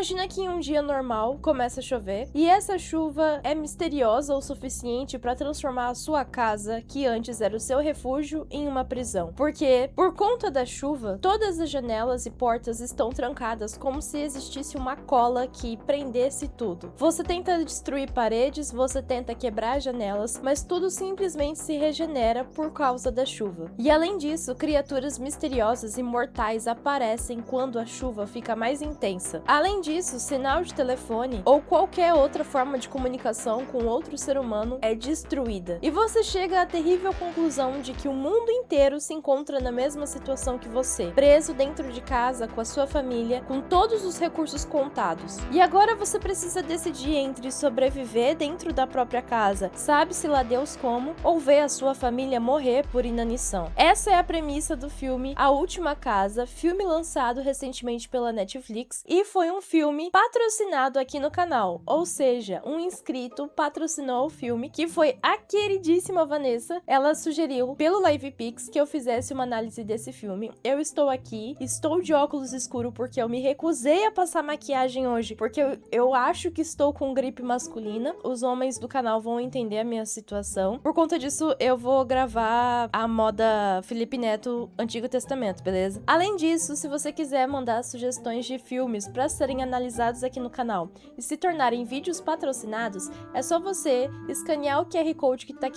Imagina que em um dia normal começa a chover e essa chuva é misteriosa o suficiente para transformar a sua casa, que antes era o seu refúgio, em uma prisão. Porque, por conta da chuva, todas as janelas e portas estão trancadas como se existisse uma cola que prendesse tudo. Você tenta destruir paredes, você tenta quebrar janelas, mas tudo simplesmente se regenera por causa da chuva. E além disso, criaturas misteriosas e mortais aparecem quando a chuva fica mais intensa. Além disso, sinal de telefone ou qualquer outra forma de comunicação com outro ser humano é destruída. E você chega à terrível conclusão de que o mundo inteiro se encontra na mesma situação que você, preso dentro de casa com a sua família, com todos os recursos contados. E agora você precisa decidir entre sobreviver dentro da própria casa, sabe-se lá Deus como, ou ver a sua família morrer por inanição. Essa é a premissa do filme A Última Casa, filme lançado recentemente pela Netflix, e foi um filme patrocinado aqui no canal, ou seja, um inscrito patrocinou o filme, que foi a queridíssima Vanessa. Ela sugeriu pelo LivePix que eu fizesse uma análise desse filme. Eu estou aqui, estou de óculos escuros porque eu me recusei a passar maquiagem hoje, porque eu acho que estou com gripe masculina. Os homens do canal vão entender a minha situação. Por conta disso, eu vou gravar a moda Felipe Neto Antigo Testamento, beleza? Além disso, se você quiser mandar sugestões de filmes para serem analisados aqui no canal e se tornarem vídeos patrocinados, é só você escanear o QR Code que tá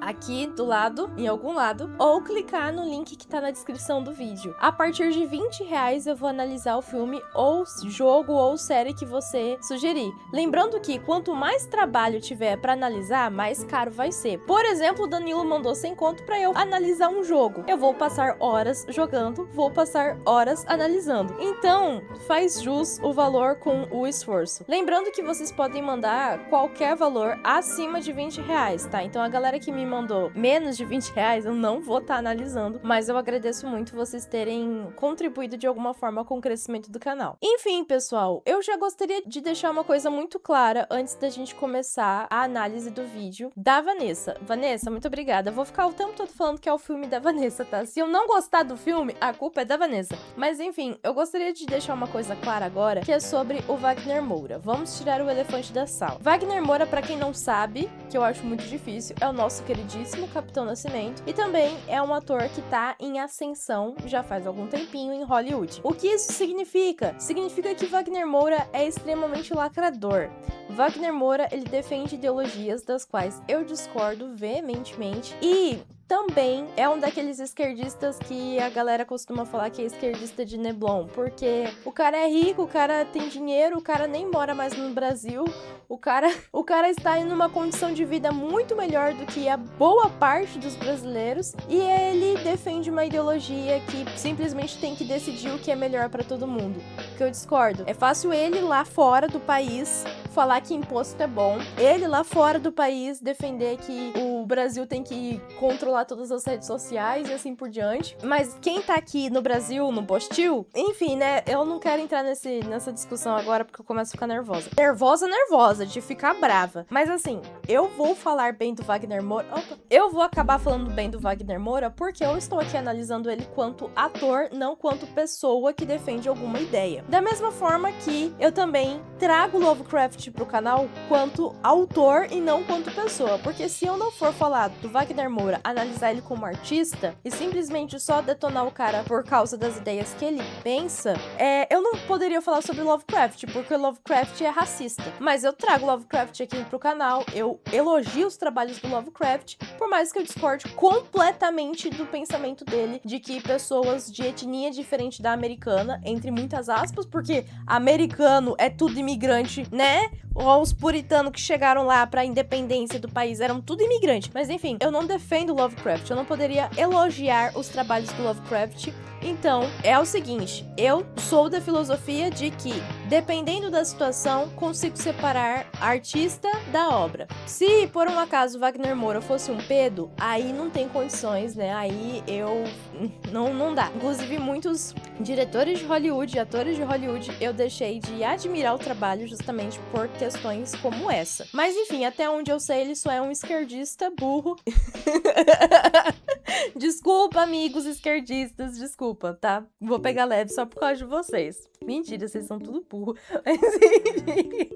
aqui do lado, em algum lado, ou clicar no link que tá na descrição do vídeo. A partir de R$20 eu vou analisar o filme ou jogo ou série que você sugerir. Lembrando que quanto mais trabalho tiver para analisar, mais caro vai ser. Por exemplo, o Danilo mandou 100 conto para eu analisar um jogo. Eu vou passar horas jogando, vou passar horas analisando. Então, faz jus o valor com o esforço. Lembrando que vocês podem mandar qualquer valor acima de R$20, tá? Então a galera que me mandou menos de R$20, eu não vou estar analisando, mas eu agradeço muito vocês terem contribuído de alguma forma com o crescimento do canal. Enfim, pessoal, eu já gostaria de deixar uma coisa muito clara antes da gente começar a análise do vídeo da Vanessa. Vanessa, muito obrigada. Eu vou ficar o tempo todo falando que é o filme da Vanessa, tá? Se eu não gostar do filme, a culpa é da Vanessa. Mas enfim, eu gostaria de deixar uma coisa clara agora, que é sobre o Wagner Moura. Vamos tirar o elefante da sala. Wagner Moura, pra quem não sabe, que eu acho muito difícil, é o nosso queridíssimo Capitão Nascimento e também é um ator que tá em ascensão já faz algum tempinho em Hollywood. O que isso significa? Significa que Wagner Moura é extremamente lacrador. Wagner Moura, ele defende ideologias das quais eu discordo veementemente e também é um daqueles esquerdistas que a galera costuma falar que é esquerdista de Neblon, porque o cara é rico, o cara tem dinheiro, o cara nem mora mais no Brasil, o cara está em uma condição de vida muito melhor do que a boa parte dos brasileiros e ele defende uma ideologia que simplesmente tem que decidir o que é melhor para todo mundo. O que eu discordo. É fácil ele lá fora do país falar que imposto é bom, ele lá fora do país defender que o Brasil tem que controlar todas as redes sociais e assim por diante, mas quem tá aqui no Brasil, no postil, enfim, né, eu não quero entrar nessa discussão agora porque eu começo a ficar nervosa, de ficar brava, mas assim, eu vou falar bem do Wagner Moura, eu vou acabar falando bem do Wagner Moura porque eu estou aqui analisando ele quanto ator, não quanto pessoa que defende alguma ideia. Da mesma forma que eu também trago Lovecraft pro canal quanto autor e não quanto pessoa, porque se eu não for falar do Wagner Moura, analisar ele como artista e simplesmente só detonar o cara por causa das ideias que ele pensa, eu não poderia falar sobre Lovecraft, porque Lovecraft é racista. Mas eu trago Lovecraft aqui pro canal, eu elogio os trabalhos do Lovecraft, por mais que eu discorde completamente do pensamento dele de que pessoas de etnia diferente da americana, entre muitas aspas, porque americano é tudo imigrante, né? Os puritanos que chegaram lá pra independência do país eram tudo imigrante. Mas enfim, eu não defendo Lovecraft, eu não poderia elogiar os trabalhos do Lovecraft. Então, é o seguinte, eu sou da filosofia de que, dependendo da situação, consigo separar artista da obra. Se, por um acaso, Wagner Moura fosse um pedo, aí não tem condições, né? Aí não dá. Inclusive, muitos diretores de Hollywood, atores de Hollywood, eu deixei de admirar o trabalho justamente por questões como essa. Mas enfim, até onde eu sei, ele só é um esquerdista burro Desculpa, amigos esquerdistas, desculpa, tá? Vou pegar leve só por causa de vocês. Mentira, vocês são tudo burro. Mas enfim,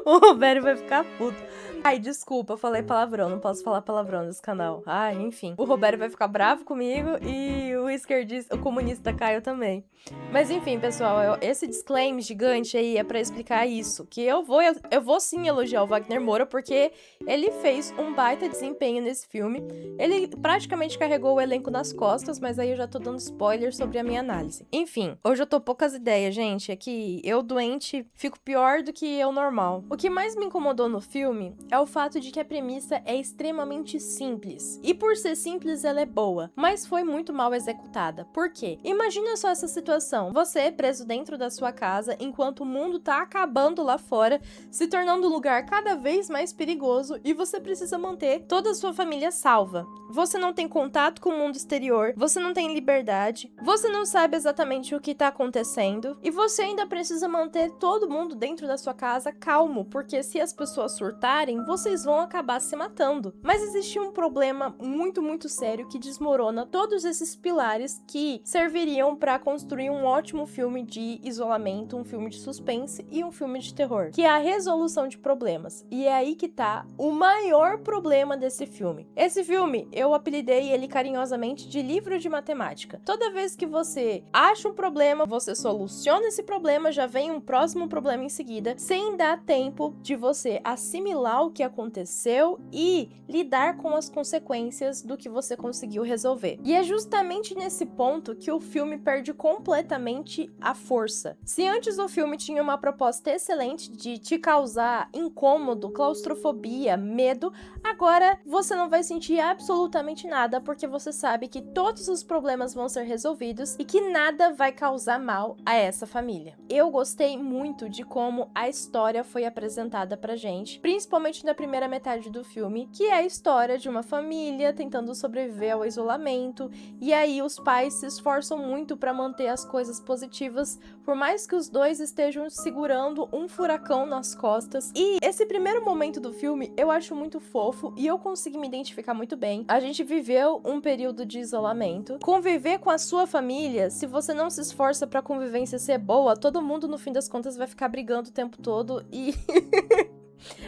o Roberto vai ficar puto. Ai, desculpa, eu falei palavrão, não posso falar palavrão nesse canal. Ai, enfim. O Roberto vai ficar bravo comigo e o esquerdista, o comunista Caio também. Mas enfim, pessoal, esse disclaimer gigante aí é pra explicar isso. Que eu vou sim elogiar o Wagner Moura, porque ele fez um baita desempenho nesse filme. Ele praticamente carregou o elenco nas costas, mas aí eu já tô dando spoiler sobre a minha análise. Enfim, hoje eu tô poucas ideias, gente. É que eu, doente, fico pior do que eu normal. O que mais me incomodou no filme é o fato de que a premissa é extremamente simples. E por ser simples, ela é boa, mas foi muito mal executada. Por quê? Imagina só essa situação. Você preso dentro da sua casa, enquanto o mundo tá acabando lá fora, se tornando um lugar cada vez mais perigoso, e você precisa manter toda a sua família salva. Você não tem contato com o mundo exterior, você não tem liberdade, você não sabe exatamente o que tá acontecendo, e você ainda precisa manter todo mundo dentro da sua casa calmo, porque se as pessoas surtarem, vocês vão acabar se matando. Mas existe um problema muito sério que desmorona todos esses pilares que serviriam para construir um ótimo filme de isolamento, um filme de suspense e um filme de terror, que é a resolução de problemas. E é aí que tá o maior problema desse filme. Esse filme, eu apelidei ele carinhosamente de livro de matemática. Toda vez que você acha um problema, você soluciona esse problema, já vem um próximo problema em seguida, sem dar tempo de você assimilar o que aconteceu e lidar com as consequências do que você conseguiu resolver. E é justamente nesse ponto que o filme perde completamente a força. Se antes o filme tinha uma proposta excelente de te causar incômodo, claustrofobia, medo, agora você não vai sentir absolutamente nada, porque você sabe que todos os problemas vão ser resolvidos e que nada vai causar mal a essa família. Eu gostei muito de como a história foi apresentada pra gente, principalmente na primeira metade do filme, que é a história de uma família tentando sobreviver ao isolamento, e aí os pais se esforçam muito pra manter as coisas positivas, por mais que os dois estejam segurando um furacão nas costas. E esse primeiro momento do filme eu acho muito fofo e eu consegui me identificar muito bem. A gente viveu um período de isolamento. Conviver com a sua família, se você não se esforça pra convivência ser boa, todo mundo no fim das contas vai ficar brigando o tempo todo e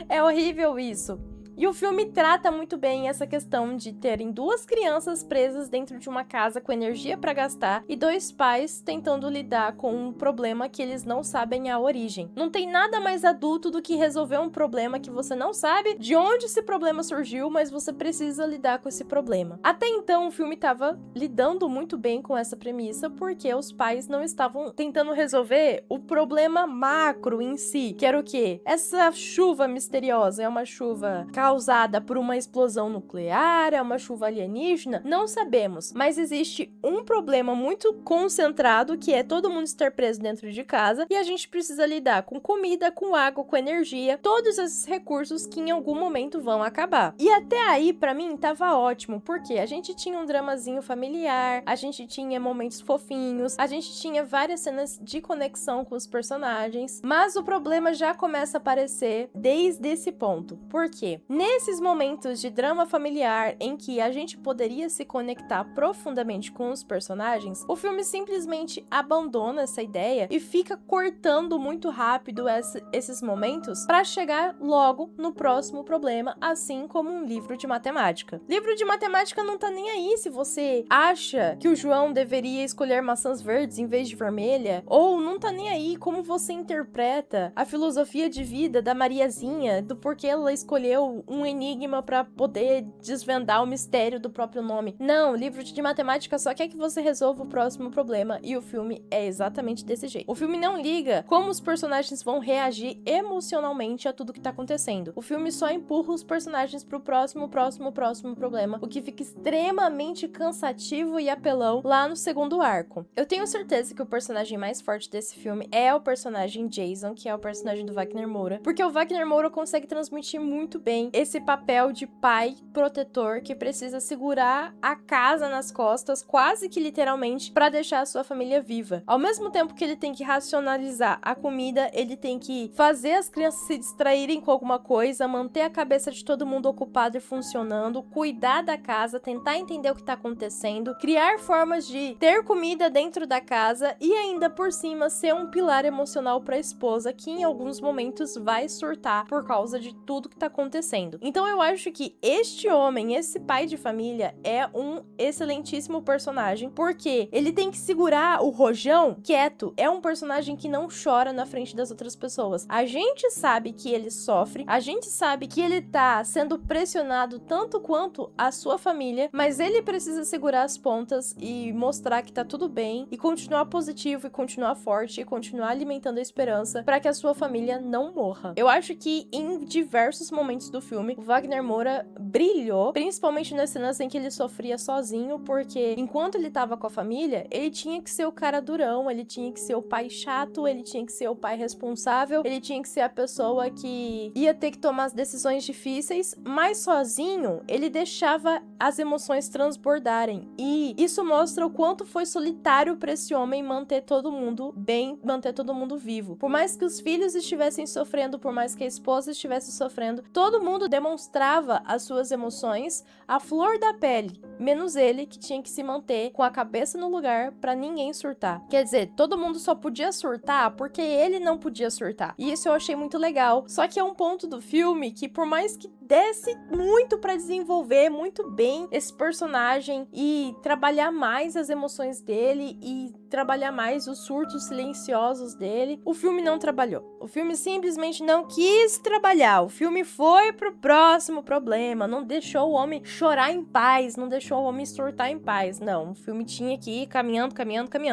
é horrível isso. E o filme trata muito bem essa questão de terem duas crianças presas dentro de uma casa com energia pra gastar e dois pais tentando lidar com um problema que eles não sabem a origem. Não tem nada mais adulto do que resolver um problema que você não sabe de onde esse problema surgiu, mas você precisa lidar com esse problema. Até então, o filme estava lidando muito bem com essa premissa, porque os pais não estavam tentando resolver o problema macro em si, que era o quê? Essa chuva misteriosa é uma chuva causada por uma explosão nuclear, é uma chuva alienígena? Não sabemos, mas existe um problema muito concentrado, que é todo mundo estar preso dentro de casa, e a gente precisa lidar com comida, com água, com energia, todos esses recursos que em algum momento vão acabar. E até aí, pra mim, tava ótimo, porque a gente tinha um dramazinho familiar, a gente tinha momentos fofinhos, a gente tinha várias cenas de conexão com os personagens, mas o problema já começa a aparecer desde esse ponto. Por quê? Nesses momentos de drama familiar em que a gente poderia se conectar profundamente com os personagens, o filme simplesmente abandona essa ideia e fica cortando muito rápido esses momentos para chegar logo no próximo problema, assim como um livro de matemática. Livro de matemática não tá nem aí se você acha que o João deveria escolher maçãs verdes em vez de vermelha, ou não tá nem aí como você interpreta a filosofia de vida da Mariazinha, do porquê ela escolheu um enigma para poder desvendar o mistério do próprio nome. Não, o livro de matemática só quer que você resolva o próximo problema, e o filme é exatamente desse jeito. O filme não liga como os personagens vão reagir emocionalmente a tudo que tá acontecendo. O filme só empurra os personagens pro próximo problema, o que fica extremamente cansativo e apelão lá no segundo arco. Eu tenho certeza que o personagem mais forte desse filme é o personagem Jason, que é o personagem do Wagner Moura, porque o Wagner Moura consegue transmitir muito bem esse papel de pai protetor que precisa segurar a casa nas costas, quase que literalmente, pra deixar a sua família viva. Ao mesmo tempo que ele tem que racionalizar a comida, ele tem que fazer as crianças se distraírem com alguma coisa, manter a cabeça de todo mundo ocupada e funcionando, cuidar da casa, tentar entender o que tá acontecendo, criar formas de ter comida dentro da casa e ainda por cima ser um pilar emocional pra esposa que em alguns momentos vai surtar por causa de tudo que tá acontecendo. Então eu acho que este homem, esse pai de família, é um excelentíssimo personagem, porque ele tem que segurar o rojão quieto. É um personagem que não chora na frente das outras pessoas. A gente sabe que ele sofre, a gente sabe que ele tá sendo pressionado tanto quanto a sua família, mas ele precisa segurar as pontas e mostrar que tá tudo bem e continuar positivo e continuar forte e continuar alimentando a esperança para que a sua família não morra. Eu acho que em diversos momentos do filme, o Wagner Moura brilhou, principalmente nas cenas em que ele sofria sozinho, porque enquanto ele tava com a família, ele tinha que ser o cara durão, ele tinha que ser o pai chato, ele tinha que ser o pai responsável, ele tinha que ser a pessoa que ia ter que tomar as decisões difíceis, mas sozinho, ele deixava as emoções transbordarem. E isso mostra o quanto foi solitário para esse homem manter todo mundo bem, manter todo mundo vivo. Por mais que os filhos estivessem sofrendo, por mais que a esposa estivesse sofrendo, todo mundo demonstrava as suas emoções à flor da pele, menos ele, que tinha que se manter com a cabeça no lugar para ninguém surtar. Quer dizer, todo mundo só podia surtar porque ele não podia surtar. E isso eu achei muito legal. Só que é um ponto do filme que, por mais que desse muito pra desenvolver muito bem esse personagem e trabalhar mais as emoções dele e trabalhar mais os surtos silenciosos dele, o filme não trabalhou. O filme simplesmente não quis trabalhar. O filme foi pro próximo problema, não deixou o homem chorar em paz, não deixou o homem surtar em paz. Não, o filme tinha que ir caminhando.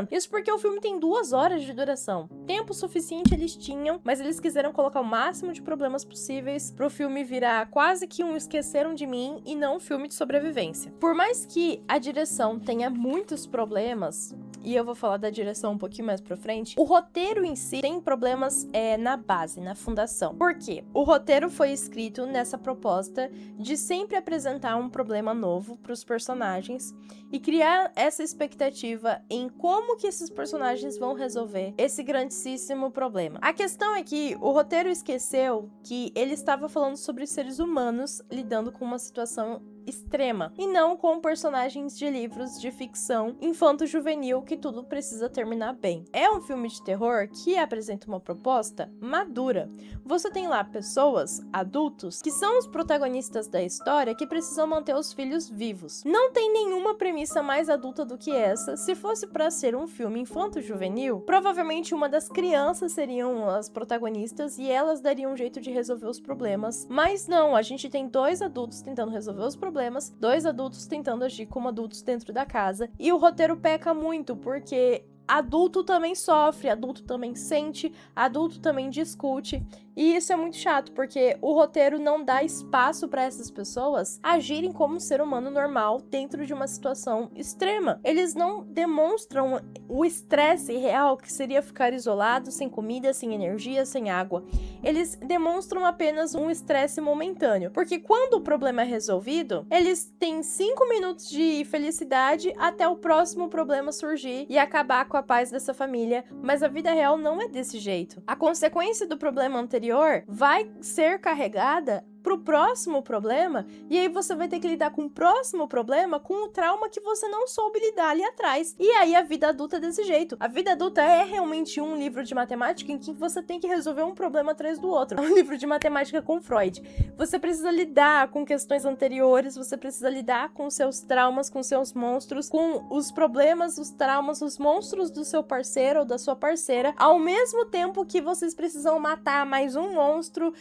Isso porque o filme tem 2 horas de duração. Tempo suficiente eles tinham, mas eles quiseram colocar o máximo de problemas possíveis pro filme virar quase que um Esqueceram de Mim e não um filme de sobrevivência. Por mais que a direção tenha muitos problemas, e eu vou falar da direção um pouquinho mais pra frente, o roteiro em si tem problemas na base, na fundação. Por quê? O roteiro foi escrito nessa proposta de sempre apresentar um problema novo pros personagens e criar essa expectativa em como que esses personagens vão resolver esse grandíssimo problema. A questão é que o roteiro esqueceu que ele estava falando sobre seres humanos lidando com uma situação extrema, e não com personagens de livros de ficção infanto-juvenil que tudo precisa terminar bem. É um filme de terror que apresenta uma proposta madura. Você tem lá pessoas, adultos, que são os protagonistas da história que precisam manter os filhos vivos. Não tem nenhuma premissa mais adulta do que essa. Se fosse para ser um filme infanto-juvenil, provavelmente uma das crianças seriam as protagonistas e elas dariam um jeito de resolver os problemas. Mas não, a gente tem 2 adultos tentando resolver os problemas, 2 adultos tentando agir como adultos dentro da casa. E o roteiro peca muito, porque adulto também sofre, adulto também sente, adulto também discute. E isso é muito chato, porque o roteiro não dá espaço para essas pessoas agirem como um ser humano normal dentro de uma situação extrema. Eles não demonstram o estresse real que seria ficar isolado, sem comida, sem energia, sem água. Eles demonstram apenas um estresse momentâneo, porque quando o problema é resolvido, eles têm 5 minutos de felicidade até o próximo problema surgir e acabar com a paz dessa família, mas a vida real não é desse jeito. A consequência do problema anterior vai ser carregada pro próximo problema, e aí você vai ter que lidar com o próximo problema com o trauma que você não soube lidar ali atrás. E aí a vida adulta é desse jeito. A vida adulta é realmente um livro de matemática em que você tem que resolver um problema atrás do outro. É um livro de matemática com Freud. Você precisa lidar com questões anteriores, você precisa lidar com seus traumas, com seus monstros, com os problemas, os traumas, os monstros do seu parceiro ou da sua parceira, ao mesmo tempo que vocês precisam matar mais um monstro,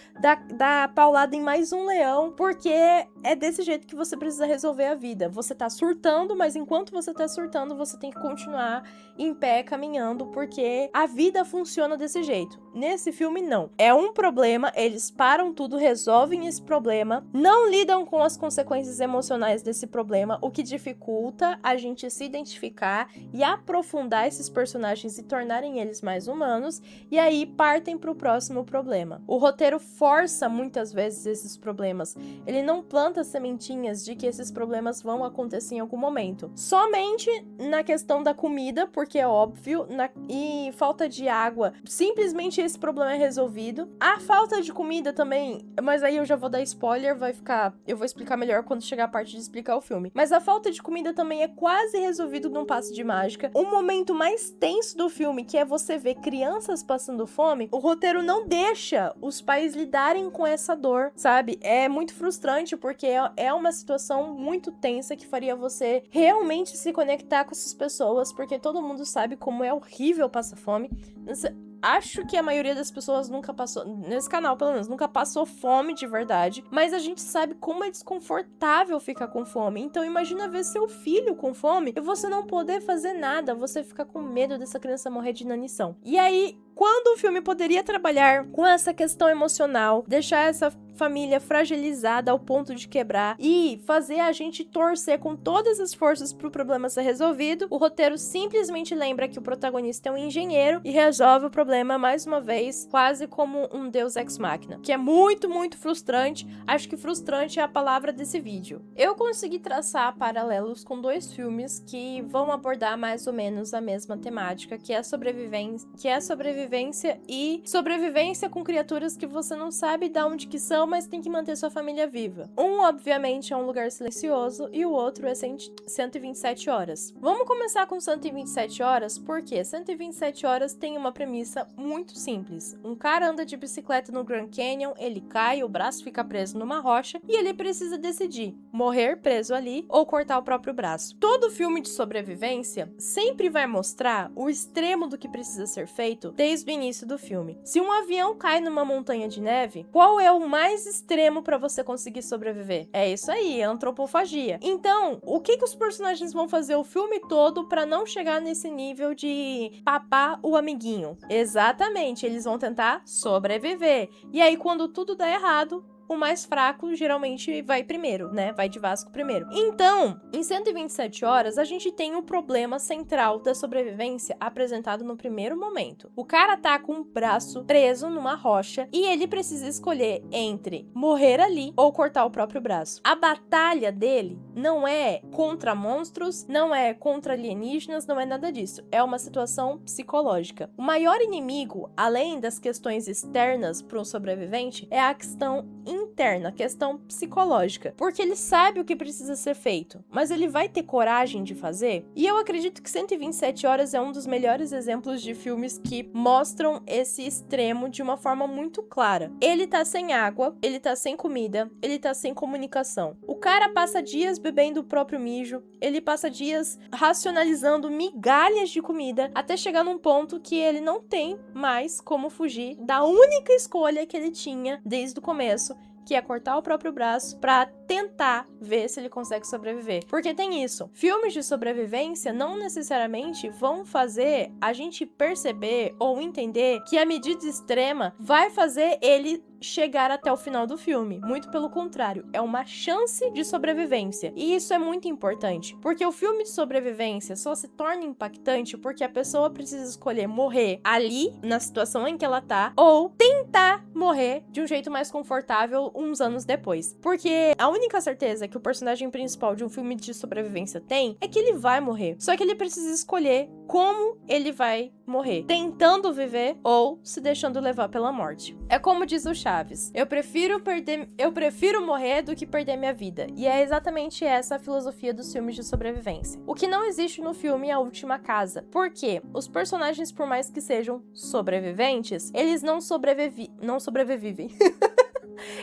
dar paulada em mais um leão, porque é desse jeito que você precisa resolver a vida. Você tá surtando, mas enquanto você tá surtando, você tem que continuar em pé, caminhando, porque a vida funciona desse jeito. Nesse filme, não. É um problema, eles param tudo, resolvem esse problema, não lidam com as consequências emocionais desse problema, o que dificulta a gente se identificar e aprofundar esses personagens e tornarem eles mais humanos, e aí partem pro próximo problema. O roteiro força muitas vezes esses problemas. Ele não planta sementinhas de que esses problemas vão acontecer em algum momento. Somente na questão da comida, porque é óbvio, e falta de água, simplesmente esse problema é resolvido. A falta de comida também, mas aí eu já vou dar spoiler, eu vou explicar melhor quando chegar a parte de explicar o filme. Mas a falta de comida também é quase resolvido num passe de mágica. O momento mais tenso do filme, que é você ver crianças passando fome, o roteiro não deixa os pais lidarem com essa dor, sabe? É muito frustrante porque é uma situação muito tensa que faria você realmente se conectar com essas pessoas, porque todo mundo sabe como é horrível passar fome. Acho que a maioria das pessoas nunca passou, nesse canal pelo menos, nunca passou fome de verdade, mas a gente sabe como é desconfortável ficar com fome. Então imagina ver seu filho com fome e você não poder fazer nada, você ficar com medo dessa criança morrer de inanição. E aí, quando o filme poderia trabalhar com essa questão emocional, deixar essa família fragilizada ao ponto de quebrar e fazer a gente torcer com todas as forças pro problema ser resolvido, o roteiro simplesmente lembra que o protagonista é um engenheiro e resolve o problema mais uma vez, quase como um deus ex machina, que é muito, muito frustrante. Acho que frustrante é a palavra desse vídeo. Eu consegui traçar paralelos com dois filmes que vão abordar mais ou menos a mesma temática, que é a sobrevivência e sobrevivência com criaturas que você não sabe de onde que são, mas tem que manter sua família viva. Um, obviamente, é Um Lugar Silencioso e o outro é 127 Horas. Vamos começar com 127 Horas, porque 127 Horas tem uma premissa muito simples. Um cara anda de bicicleta no Grand Canyon, ele cai, o braço fica preso numa rocha e ele precisa decidir morrer preso ali ou cortar o próprio braço. Todo filme de sobrevivência sempre vai mostrar o extremo do que precisa ser feito desde o início do filme. Se um avião cai numa montanha de neve, qual é o mais extremo para você conseguir sobreviver? É isso aí, antropofagia. Então, o que os personagens vão fazer o filme todo para não chegar nesse nível de papar o amiguinho? Exatamente, eles vão tentar sobreviver. E aí, quando tudo dá errado, o mais fraco geralmente vai primeiro, né? Vai de Vasco primeiro. Então, em 127 Horas, a gente tem o problema central da sobrevivência apresentado no primeiro momento. O cara tá com o braço preso numa rocha e ele precisa escolher entre morrer ali ou cortar o próprio braço. A batalha dele não é contra monstros, não é contra alienígenas, não é nada disso. É uma situação psicológica. O maior inimigo, além das questões externas para um sobrevivente, é a questão interna, a questão psicológica, porque ele sabe o que precisa ser feito, mas ele vai ter coragem de fazer? E eu acredito que 127 Horas é um dos melhores exemplos de filmes que mostram esse extremo de uma forma muito clara. Ele tá sem água, ele tá sem comida, ele tá sem comunicação. O cara passa dias bebendo o próprio mijo, ele passa dias racionalizando migalhas de comida, até chegar num ponto que ele não tem mais como fugir da única escolha que ele tinha desde o começo, que é cortar o próprio braço pra tentar ver se ele consegue sobreviver. Porque tem isso, filmes de sobrevivência não necessariamente vão fazer a gente perceber ou entender que a medida extrema vai fazer ele chegar até o final do filme. Muito pelo contrário, é uma chance de sobrevivência. E isso é muito importante, porque o filme de sobrevivência só se torna impactante porque a pessoa precisa escolher morrer ali, na situação em que ela tá, ou tentar morrer de um jeito mais confortável uns anos depois. Porque a única certeza que o personagem principal de um filme de sobrevivência tem é que ele vai morrer. Só que ele precisa escolher como ele vai morrer, tentando viver ou se deixando levar pela morte. É como diz o Chaves, eu prefiro morrer do que perder minha vida. E é exatamente essa a filosofia dos filmes de sobrevivência. O que não existe no filme é A Última Casa. Porque os personagens, por mais que sejam sobreviventes, eles não sobrevivem.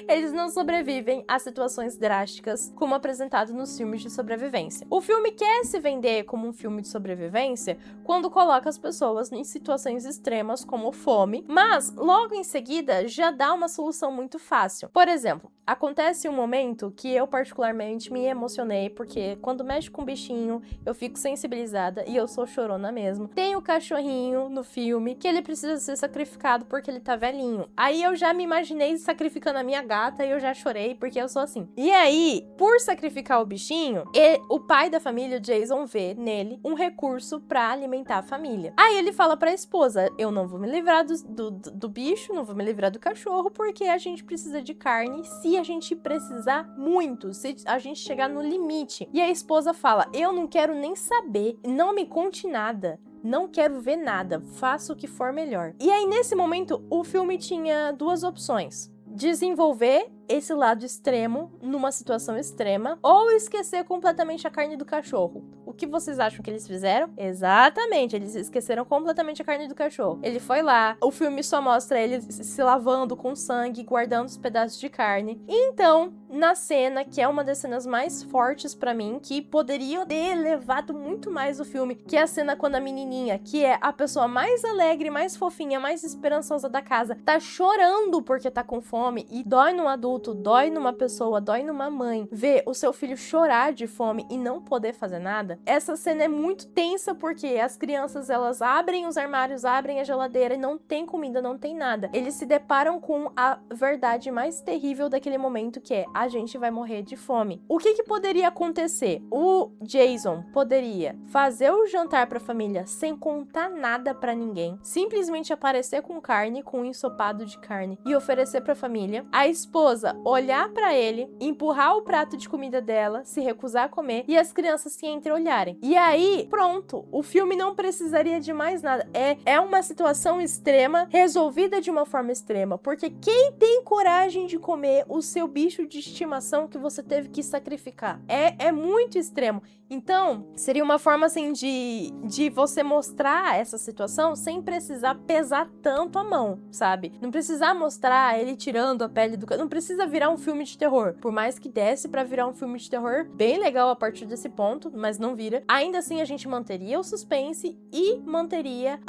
Eles não sobrevivem a situações drásticas como apresentado nos filmes de sobrevivência. O filme quer se vender como um filme de sobrevivência quando coloca as pessoas em situações extremas como fome, mas logo em seguida já dá uma solução muito fácil. Por exemplo, acontece um momento que eu particularmente me emocionei, porque quando mexe com o bichinho, eu fico sensibilizada e eu sou chorona mesmo. Tem o cachorrinho no filme que ele precisa ser sacrificado porque ele tá velhinho. Aí eu já me imaginei sacrificando a minha gata e eu já chorei porque eu sou assim. E aí, por sacrificar o bichinho, o pai da família, Jason, vê nele um recurso pra alimentar a família. Aí ele fala pra esposa, eu não vou me livrar do bicho, não vou me livrar do cachorro, porque a gente precisa de carne se a gente precisar muito, se a gente chegar no limite. E a esposa fala, eu não quero nem saber, não me conte nada. Não quero ver nada, faça o que for melhor. E aí, nesse momento, o filme tinha duas opções. Desenvolver esse lado extremo numa situação extrema ou esquecer completamente a carne do cachorro. O que vocês acham que eles fizeram? Exatamente, eles esqueceram completamente a carne do cachorro. Ele foi lá, o filme só mostra ele se lavando com sangue, guardando os pedaços de carne. E então, na cena, que é uma das cenas mais fortes pra mim, que poderia ter elevado muito mais o filme, que é a cena quando a menininha, que é a pessoa mais alegre, mais fofinha, mais esperançosa da casa, tá chorando porque tá com fome e dói num adulto, dói numa pessoa, dói numa mãe, ver o seu filho chorar de fome e não poder fazer nada. Essa cena é muito tensa porque as crianças, elas abrem os armários, abrem a geladeira e não tem comida, não tem nada. Eles se deparam com a verdade mais terrível daquele momento, que é a gente vai morrer de fome. O que poderia acontecer? O Jason poderia fazer o jantar pra família sem contar nada pra ninguém, simplesmente aparecer com carne, com um ensopado de carne e oferecer pra família. A esposa olhar pra ele, empurrar o prato de comida dela, se recusar a comer e as crianças se entreolharem. E aí, pronto, o filme não precisaria de mais nada. É uma situação extrema, resolvida de uma forma extrema, porque quem tem coragem de comer o seu bicho de estimação que você teve que sacrificar? É muito extremo. Então, seria uma forma, assim, de você mostrar essa situação sem precisar pesar tanto a mão, sabe? Não precisar mostrar ele tirando a pele do... Não precisa virar um filme de terror. Por mais que desse pra virar um filme de terror bem legal a partir desse ponto, mas não vira. Ainda assim, a gente manteria o suspense e manteria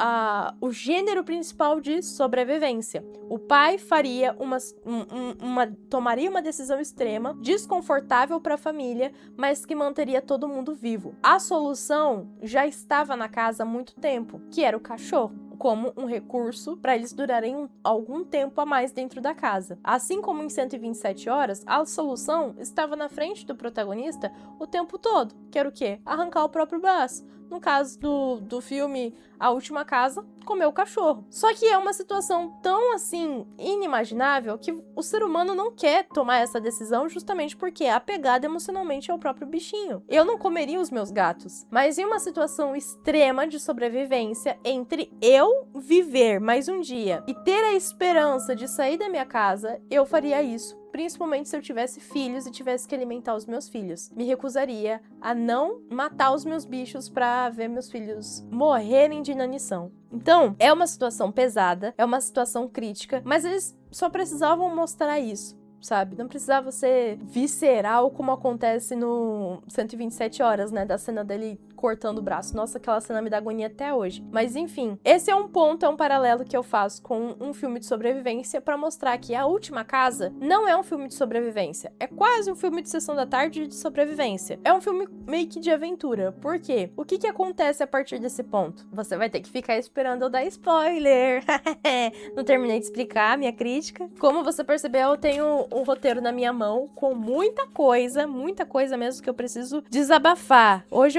o gênero principal de sobrevivência. O pai faria tomaria uma decisão extrema, desconfortável pra família, mas que manteria todo mundo vivo. A solução já estava na casa há muito tempo, que era o cachorro, como um recurso para eles durarem algum tempo a mais dentro da casa. Assim como em 127 horas, a solução estava na frente do protagonista o tempo todo, que era o quê? Arrancar o próprio braço. No caso do filme A Última Casa, comer o cachorro. Só que é uma situação tão, assim, inimaginável que o ser humano não quer tomar essa decisão justamente porque é apegado emocionalmente ao próprio bichinho. Eu não comeria os meus gatos, mas em uma situação extrema de sobrevivência entre eu viver mais um dia e ter a esperança de sair da minha casa, eu faria isso. Principalmente se eu tivesse filhos e tivesse que alimentar os meus filhos. Me recusaria a não matar os meus bichos pra ver meus filhos morrerem de inanição. Então, é uma situação pesada, é uma situação crítica, mas eles só precisavam mostrar isso, sabe? Não precisava ser visceral como acontece no 127 horas, né? Da cena dele cortando o braço. Nossa, aquela cena me dá agonia até hoje. Mas enfim, esse é um ponto, é um paralelo que eu faço com um filme de sobrevivência pra mostrar que A Última Casa não é um filme de sobrevivência. É quase um filme de sessão da tarde de sobrevivência. É um filme meio que de aventura. Por quê? O que acontece a partir desse ponto? Você vai ter que ficar esperando eu dar spoiler. Não terminei de explicar a minha crítica. Como você percebeu, eu tenho um roteiro na minha mão com muita coisa mesmo que eu preciso desabafar. Hoje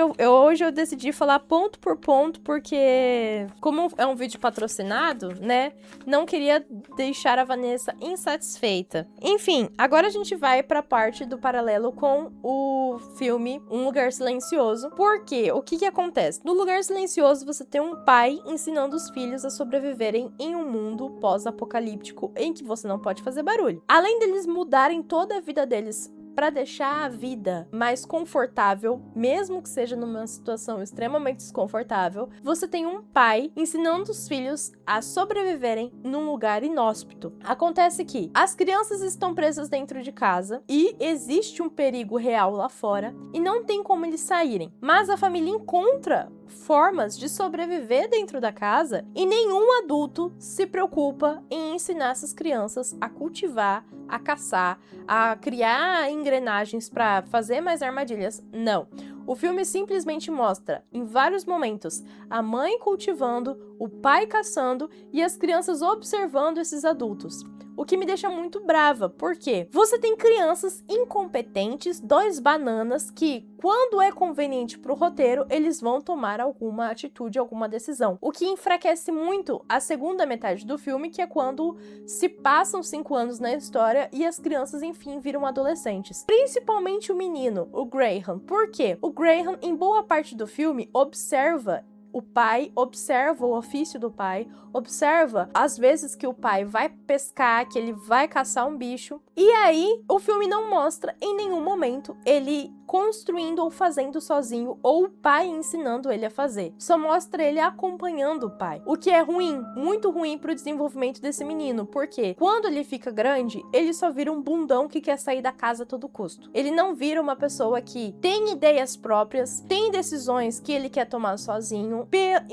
eu decidi falar ponto por ponto, porque como é um vídeo patrocinado, né, não queria deixar a Vanessa insatisfeita. Enfim, agora a gente vai pra parte do paralelo com o filme Um Lugar Silencioso, porque o que acontece? No Lugar Silencioso você tem um pai ensinando os filhos a sobreviverem em um mundo pós-apocalíptico em que você não pode fazer barulho. Além deles mudarem toda a vida deles para deixar a vida mais confortável, mesmo que seja numa situação extremamente desconfortável, você tem um pai ensinando os filhos a sobreviverem num lugar inóspito. Acontece que as crianças estão presas dentro de casa e existe um perigo real lá fora e não tem como eles saírem, mas a família encontra formas de sobreviver dentro da casa e nenhum adulto se preocupa em ensinar essas crianças a cultivar, a caçar, a criar engrenagens para fazer mais armadilhas. Não. O filme simplesmente mostra, em vários momentos, a mãe cultivando, o pai caçando e as crianças observando esses adultos. o que me deixa muito brava. Por quê? Você tem crianças incompetentes, 2 bananas, que quando é conveniente pro roteiro, eles vão tomar alguma atitude, alguma decisão. O que enfraquece muito a segunda metade do filme, que é quando se passam 5 anos na história e as crianças, enfim, viram adolescentes. Principalmente o menino, o Graham. Por quê? O Graham, em boa parte do filme, observa o pai, observa o ofício do pai, observa as vezes que o pai vai pescar, que ele vai caçar um bicho. E aí, o filme não mostra em nenhum momento ele construindo ou fazendo sozinho, ou o pai ensinando ele a fazer. Só mostra ele acompanhando o pai. O que é ruim, muito ruim pro desenvolvimento desse menino, porque quando ele fica grande, ele só vira um bundão que quer sair da casa a todo custo. Ele não vira uma pessoa que tem ideias próprias, tem decisões que ele quer tomar sozinho,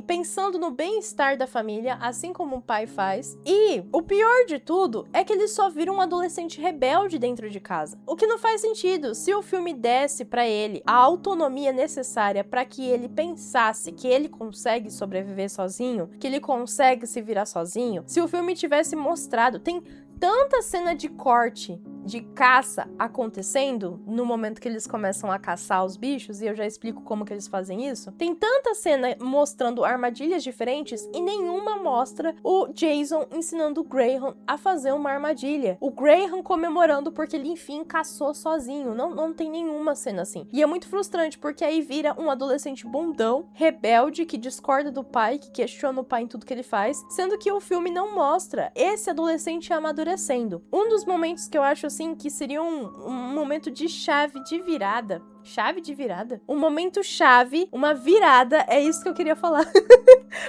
pensando no bem-estar da família, assim como o pai faz. E o pior de tudo é que ele só vira um adolescente rebelde dentro de casa. O que não faz sentido. Se o filme desse pra ele a autonomia necessária para que ele pensasse que ele consegue sobreviver sozinho, que ele consegue se virar sozinho, se o filme tivesse mostrado, tem tanta cena de corte, de caça acontecendo no momento que eles começam a caçar os bichos, e eu já explico como que eles fazem isso. Tem tanta cena mostrando armadilhas diferentes e nenhuma mostra o Jason ensinando o Graham a fazer uma armadilha. O Graham comemorando porque ele enfim caçou sozinho. Não tem nenhuma cena assim. E é muito frustrante porque aí vira um adolescente bundão, rebelde, que discorda do pai, que questiona o pai em tudo que ele faz, sendo que o filme não mostra esse adolescente amadurecendo. Um dos momentos que eu acho assim que seria um momento de chave de virada. Chave de virada? Um momento chave, uma virada, é isso que eu queria falar.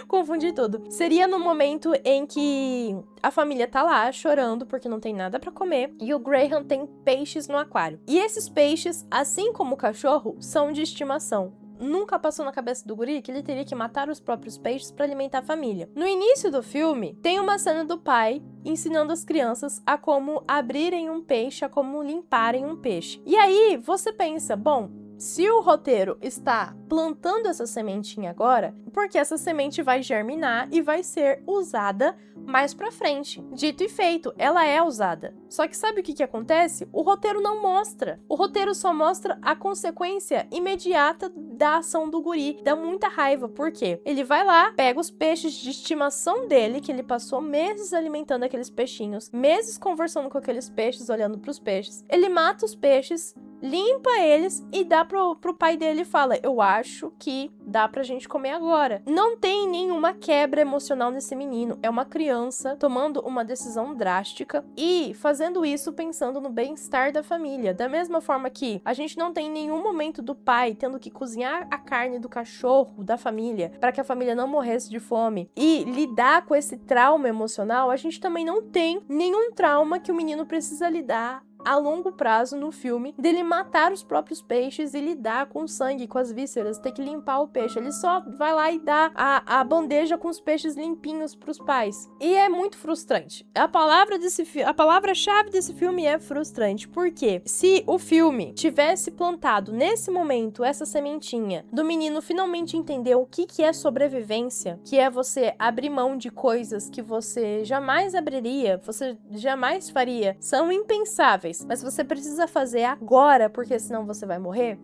Confundi tudo. Seria no momento em que a família tá lá chorando porque não tem nada pra comer e o Graham tem peixes no aquário. E esses peixes, assim como o cachorro, são de estimação. Nunca passou na cabeça do guri que ele teria que matar os próprios peixes para alimentar a família. No início do filme, tem uma cena do pai ensinando as crianças a como abrirem um peixe, a como limparem um peixe. E aí, você pensa, bom, se o roteiro está plantando essa sementinha agora, porque essa semente vai germinar e vai ser usada mais pra frente. Dito e feito, ela é usada. Só que sabe o que acontece? O roteiro não mostra. O roteiro só mostra a consequência imediata da ação do guri. Dá muita raiva, por quê? Ele vai lá, pega os peixes de estimação dele, que ele passou meses alimentando aqueles peixinhos, meses conversando com aqueles peixes, olhando pros peixes. Ele mata os peixes, limpa eles e dá pro pai dele e fala, eu acho que dá pra gente comer agora. Não tem nenhuma quebra emocional nesse menino. É uma criança tomando uma decisão drástica e fazendo isso pensando no bem-estar da família. Da mesma forma que a gente não tem nenhum momento do pai tendo que cozinhar a carne do cachorro da família para que a família não morresse de fome e lidar com esse trauma emocional, a gente também não tem nenhum trauma que o menino precisa lidar a longo prazo no filme, dele matar os próprios peixes e lidar com o sangue, com as vísceras, ter que limpar o peixe. Ele só vai lá e dá a bandeja com os peixes limpinhos pros pais. E é muito frustrante. A palavra-chave desse filme é frustrante, porque se o filme tivesse plantado nesse momento essa sementinha do menino finalmente entender o que é sobrevivência, que é você abrir mão de coisas que você jamais abriria, você jamais faria, são impensáveis, mas você precisa fazer agora, porque senão você vai morrer,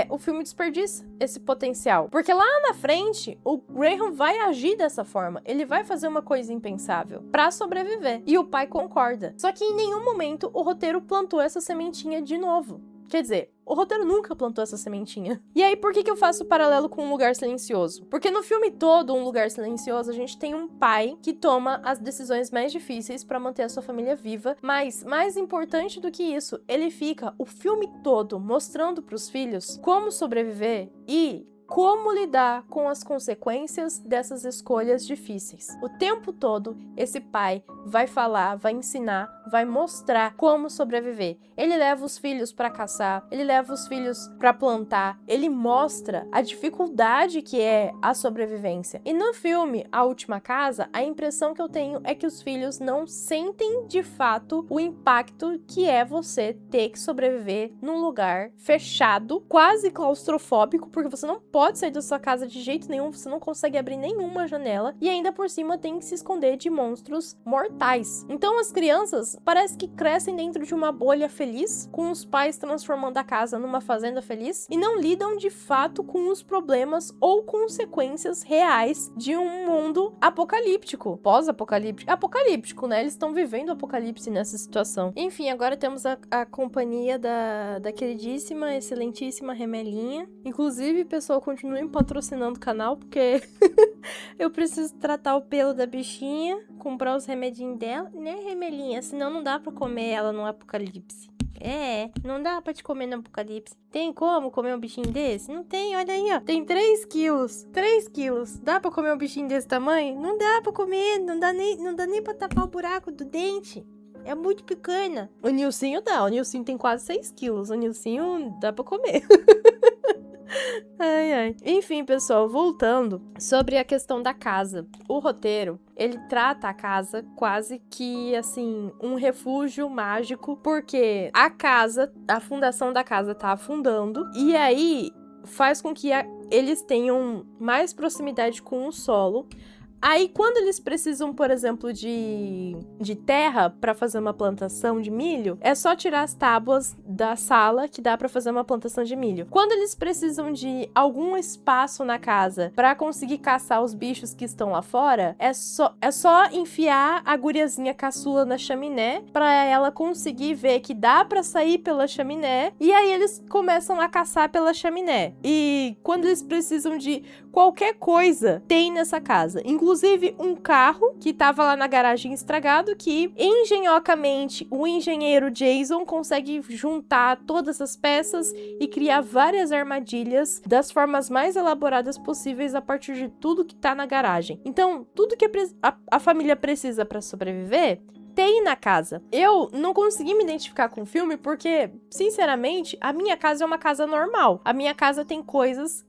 o filme desperdiça esse potencial. Porque lá na frente, o Graham vai agir dessa forma. Ele vai fazer uma coisa impensável pra sobreviver. E o pai concorda. Só que em nenhum momento o roteiro plantou essa sementinha de novo. Quer dizer, o roteiro nunca plantou essa sementinha. E aí, por que eu faço o paralelo com Um Lugar Silencioso? Porque no filme todo, Um Lugar Silencioso, a gente tem um pai que toma as decisões mais difíceis pra manter a sua família viva, mas, mais importante do que isso, ele fica o filme todo mostrando pros filhos como sobreviver e como lidar com as consequências dessas escolhas difíceis. O tempo todo, esse pai vai falar, vai ensinar, vai mostrar como sobreviver. Ele leva os filhos pra caçar, ele leva os filhos pra plantar, ele mostra a dificuldade que é a sobrevivência. E no filme A Última Casa, a impressão que eu tenho é que os filhos não sentem de fato o impacto que é você ter que sobreviver num lugar fechado, quase claustrofóbico, porque você não pode sair da sua casa de jeito nenhum, você não consegue abrir nenhuma janela e ainda por cima tem que se esconder de monstros mortais. Então as crianças parece que crescem dentro de uma bolha feliz, com os pais transformando a casa numa fazenda feliz e não lidam de fato com os problemas ou consequências reais de um mundo apocalíptico, apocalíptico, né? Eles estão vivendo o apocalipse nessa situação. Enfim, agora temos a companhia da queridíssima, excelentíssima Remelinha. Inclusive, pessoal, continuem patrocinando o canal, porque eu preciso tratar o pelo da bichinha, comprar os remedinhos dela, né, Remelinha? Senão não dá pra comer ela no apocalipse. Não dá pra te comer no apocalipse. Tem como comer um bichinho desse? Não tem, olha aí, ó. Tem 3 quilos. 3 quilos. Dá pra comer um bichinho desse tamanho? Não dá pra comer, não dá nem pra tapar o buraco do dente. É muito pequena. O Nilcinho dá, o Nilcinho tem quase 6 quilos. O Nilcinho dá pra comer. Ai. Enfim, pessoal, voltando sobre a questão da casa. O roteiro, ele trata a casa quase que, assim, um refúgio mágico, porque a fundação da casa tá afundando, e aí faz com que eles tenham mais proximidade com o solo. Aí, quando eles precisam, por exemplo, de terra para fazer uma plantação de milho, é só tirar as tábuas da sala que dá para fazer uma plantação de milho. Quando eles precisam de algum espaço na casa para conseguir caçar os bichos que estão lá fora, é só enfiar a guriazinha caçula na chaminé para ela conseguir ver que dá para sair pela chaminé, e aí eles começam a caçar pela chaminé. E quando eles precisam de qualquer coisa, tem nessa casa. Inclusive um carro que tava lá na garagem estragado, que engenhocamente o engenheiro Jason consegue juntar todas as peças e criar várias armadilhas das formas mais elaboradas possíveis a partir de tudo que tá na garagem. Então, tudo que a família precisa para sobreviver tem na casa. Eu não consegui me identificar com o filme porque, sinceramente, a minha casa é uma casa normal. A minha casa tem coisas...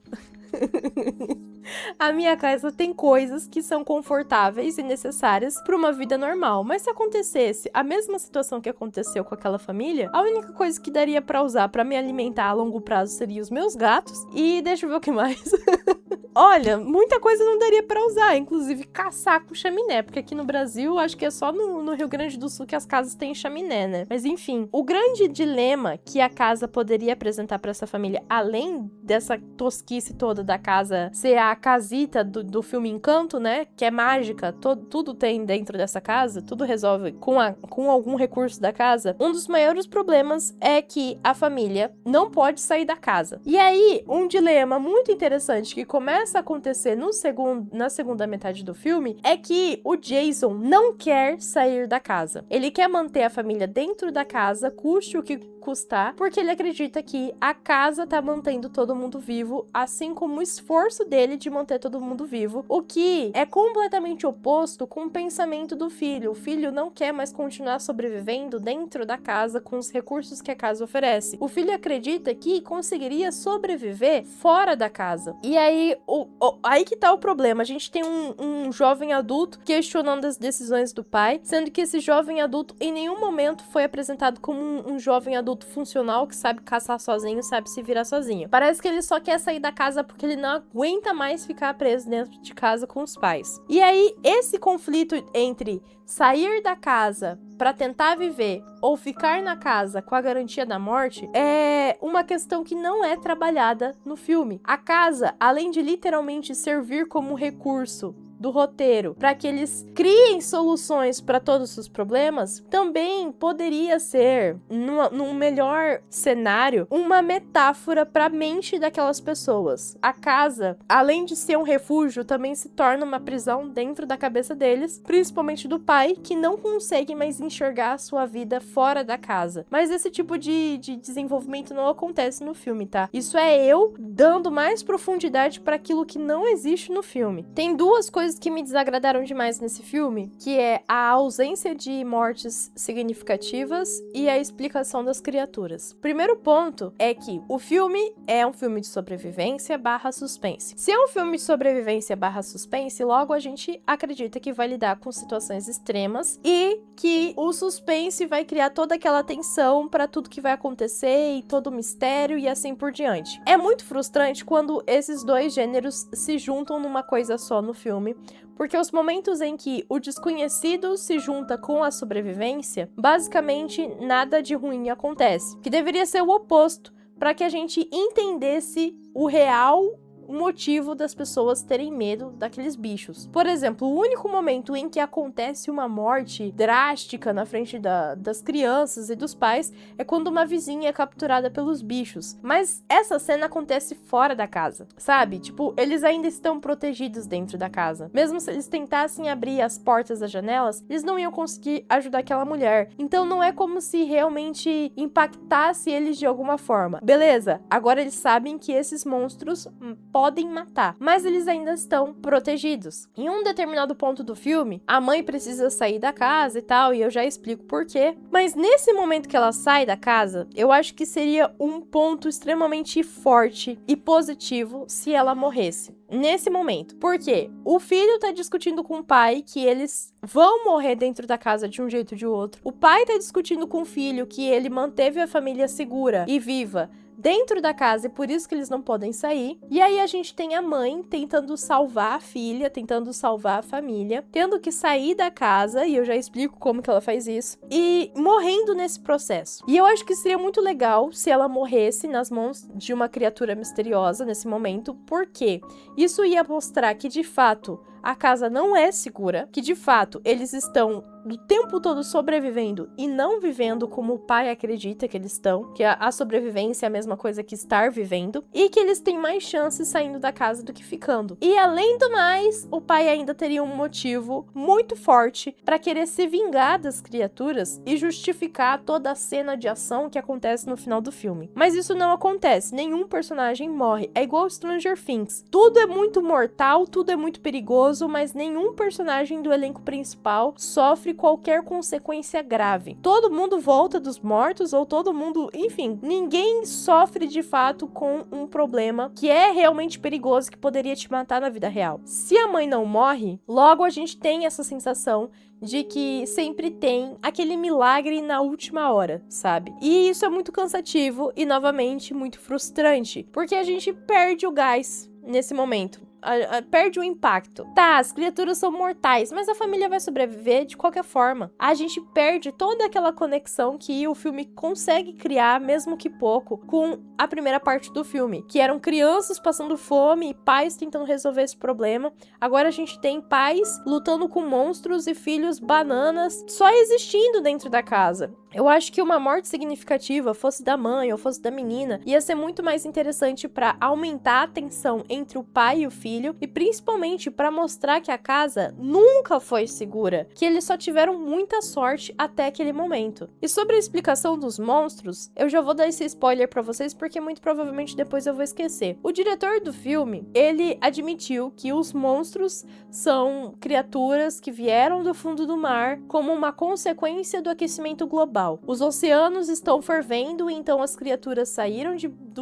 A minha casa tem coisas que são confortáveis e necessárias para uma vida normal, mas se acontecesse a mesma situação que aconteceu com aquela família, a única coisa que daria para usar para me alimentar a longo prazo seria os meus gatos e deixa eu ver o que mais. Olha, muita coisa não daria para usar, inclusive caçar com chaminé, porque aqui no Brasil acho que é só no Rio Grande do Sul que as casas têm chaminé, né? Mas enfim, o grande dilema que a casa poderia apresentar para essa família, além dessa tosquice toda da casa ser a casita do filme Encanto, né? Que é mágica, tudo tem dentro dessa casa, tudo resolve com algum recurso da casa. Um dos maiores problemas é que a família não pode sair da casa. E aí, um dilema muito interessante que começa a acontecer na segunda metade do filme é que o Jason não quer sair da casa. Ele quer manter a família dentro da casa, custe o que custar, porque ele acredita que a casa tá mantendo todo mundo vivo, assim como o esforço dele de manter todo mundo vivo, o que é completamente oposto com o pensamento do filho. O filho não quer mais continuar sobrevivendo dentro da casa com os recursos que a casa oferece. O filho acredita que conseguiria sobreviver fora da casa. E aí, aí que tá o problema. A gente tem um jovem adulto questionando as decisões do pai, sendo que esse jovem adulto em nenhum momento foi apresentado como um jovem adulto funcional que sabe caçar sozinho, sabe se virar sozinho. Parece que ele só quer sair da casa porque ele não aguenta mais ficar preso dentro de casa com os pais. E aí, esse conflito entre sair da casa para tentar viver ou ficar na casa com a garantia da morte é uma questão que não é trabalhada no filme. A casa, além de literalmente servir como recurso do roteiro para que eles criem soluções para todos os problemas, também poderia ser, num melhor cenário, uma metáfora para a mente daquelas pessoas. A casa, além de ser um refúgio, também se torna uma prisão dentro da cabeça deles, principalmente do pai, que não consegue mais enxergar a sua vida fora da casa. Mas esse tipo de desenvolvimento não acontece no filme, tá? Isso é eu dando mais profundidade para aquilo que não existe no filme. Tem duas coisas coisas que me desagradaram demais nesse filme, que é a ausência de mortes significativas e a explicação das criaturas. Primeiro ponto é que o filme é um filme de sobrevivência barra suspense. Se é um filme de sobrevivência barra suspense, logo a gente acredita que vai lidar com situações extremas e que o suspense vai criar toda aquela tensão para tudo que vai acontecer e todo o mistério e assim por diante. É muito frustrante quando esses dois gêneros se juntam numa coisa só no filme, porque os momentos em que o desconhecido se junta com a sobrevivência, basicamente nada de ruim acontece, que deveria ser o oposto, para que a gente entendesse o real motivo das pessoas terem medo daqueles bichos. Por exemplo, o único momento em que acontece uma morte drástica na frente das crianças e dos pais é quando uma vizinha é capturada pelos bichos. Mas essa cena acontece fora da casa, sabe? Tipo, eles ainda estão protegidos dentro da casa. Mesmo se eles tentassem abrir as portas das janelas, eles não iam conseguir ajudar aquela mulher. Então não é como se realmente impactasse eles de alguma forma. Beleza, agora eles sabem que esses monstros podem matar, mas eles ainda estão protegidos. Em um determinado ponto do filme, a mãe precisa sair da casa e tal, e eu já explico por quê. Mas nesse momento que ela sai da casa, eu acho que seria um ponto extremamente forte e positivo se ela morresse. Nesse momento. Porque o filho tá discutindo com o pai que eles vão morrer dentro da casa de um jeito ou de outro. O pai tá discutindo com o filho que ele manteve a família segura e viva dentro da casa e por isso que eles não podem sair. E aí a gente tem a mãe tentando salvar a filha, tentando salvar a família, tendo que sair da casa, e eu já explico como que ela faz isso, e morrendo nesse processo. E eu acho que seria muito legal se ela morresse nas mãos de uma criatura misteriosa nesse momento, porque isso ia mostrar que, de fato, a casa não é segura, que de fato eles estão o tempo todo sobrevivendo e não vivendo como o pai acredita que eles estão, que a sobrevivência é a mesma coisa que estar vivendo, e que eles têm mais chances saindo da casa do que ficando. E além do mais, o pai ainda teria um motivo muito forte para querer se vingar das criaturas e justificar toda a cena de ação que acontece no final do filme. Mas isso não acontece, nenhum personagem morre, é igual Stranger Things. Tudo é muito mortal, tudo é muito perigoso, mas nenhum personagem do elenco principal sofre qualquer consequência grave. Todo mundo volta dos mortos, ou todo mundo, enfim, ninguém sofre de fato com um problema que é realmente perigoso, que poderia te matar na vida real. Se a mãe não morre, logo a gente tem essa sensação de que sempre tem aquele milagre na última hora, sabe? E isso é muito cansativo e, novamente, muito frustrante, porque a gente perde o gás nesse momento. Perde o impacto. Tá, as criaturas são mortais, mas a família vai sobreviver de qualquer forma. A gente perde toda aquela conexão que o filme consegue criar, mesmo que pouco, com a primeira parte do filme, que eram crianças passando fome e pais tentando resolver esse problema. Agora a gente tem pais lutando com monstros e filhos bananas só existindo dentro da casa. Eu acho que uma morte significativa, fosse da mãe ou fosse da menina, ia ser muito mais interessante para aumentar a tensão entre o pai e o filho, e principalmente para mostrar que a casa nunca foi segura, que eles só tiveram muita sorte até aquele momento. E sobre a explicação dos monstros, eu já vou dar esse spoiler para vocês porque muito provavelmente depois eu vou esquecer. O diretor do filme, ele admitiu que os monstros são criaturas que vieram do fundo do mar como uma consequência do aquecimento global. Os oceanos estão fervendo, então as criaturas saíram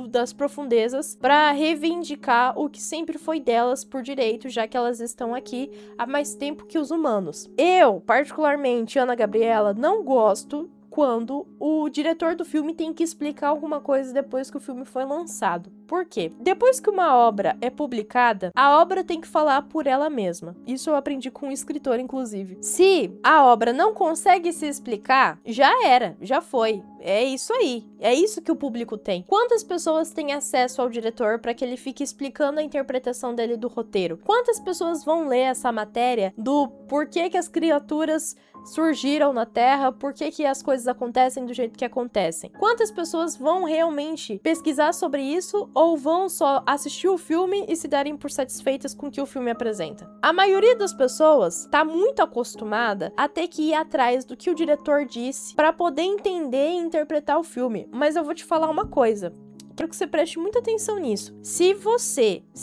das profundezas para reivindicar o que sempre foi delas por direito, já que elas estão aqui há mais tempo que os humanos. Eu, particularmente, Ana Gabriela, não gosto quando o diretor do filme tem que explicar alguma coisa depois que o filme foi lançado. Por quê? Depois que uma obra é publicada, a obra tem que falar por ela mesma. Isso eu aprendi com um escritor, inclusive. Se a obra não consegue se explicar, já era, já foi. É isso aí. É isso que o público tem. Quantas pessoas têm acesso ao diretor para que ele fique explicando a interpretação dele do roteiro? Quantas pessoas vão ler essa matéria do porquê que as criaturas surgiram na Terra, por que as coisas acontecem do jeito que acontecem? Quantas pessoas vão realmente pesquisar sobre isso ou vão só assistir o filme e se darem por satisfeitas com o que o filme apresenta? A maioria das pessoas está muito acostumada a ter que ir atrás do que o diretor disse para poder entender e interpretar o filme. Mas eu vou te falar uma coisa. quero que você preste muita atenção nisso. Se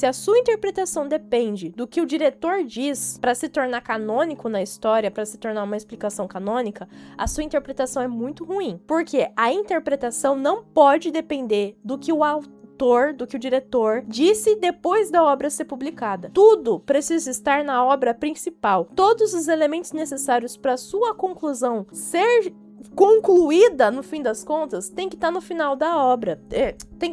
a sua interpretação depende do que o diretor diz pra se tornar canônico na história, pra se tornar uma explicação canônica, a sua interpretação é muito ruim. Porque a interpretação não pode depender do que o autor, do que o diretor disse depois da obra ser publicada. Tudo precisa estar na obra principal. Todos os elementos necessários para sua conclusão ser concluída, no fim das contas, tem que estar no final da obra. Tem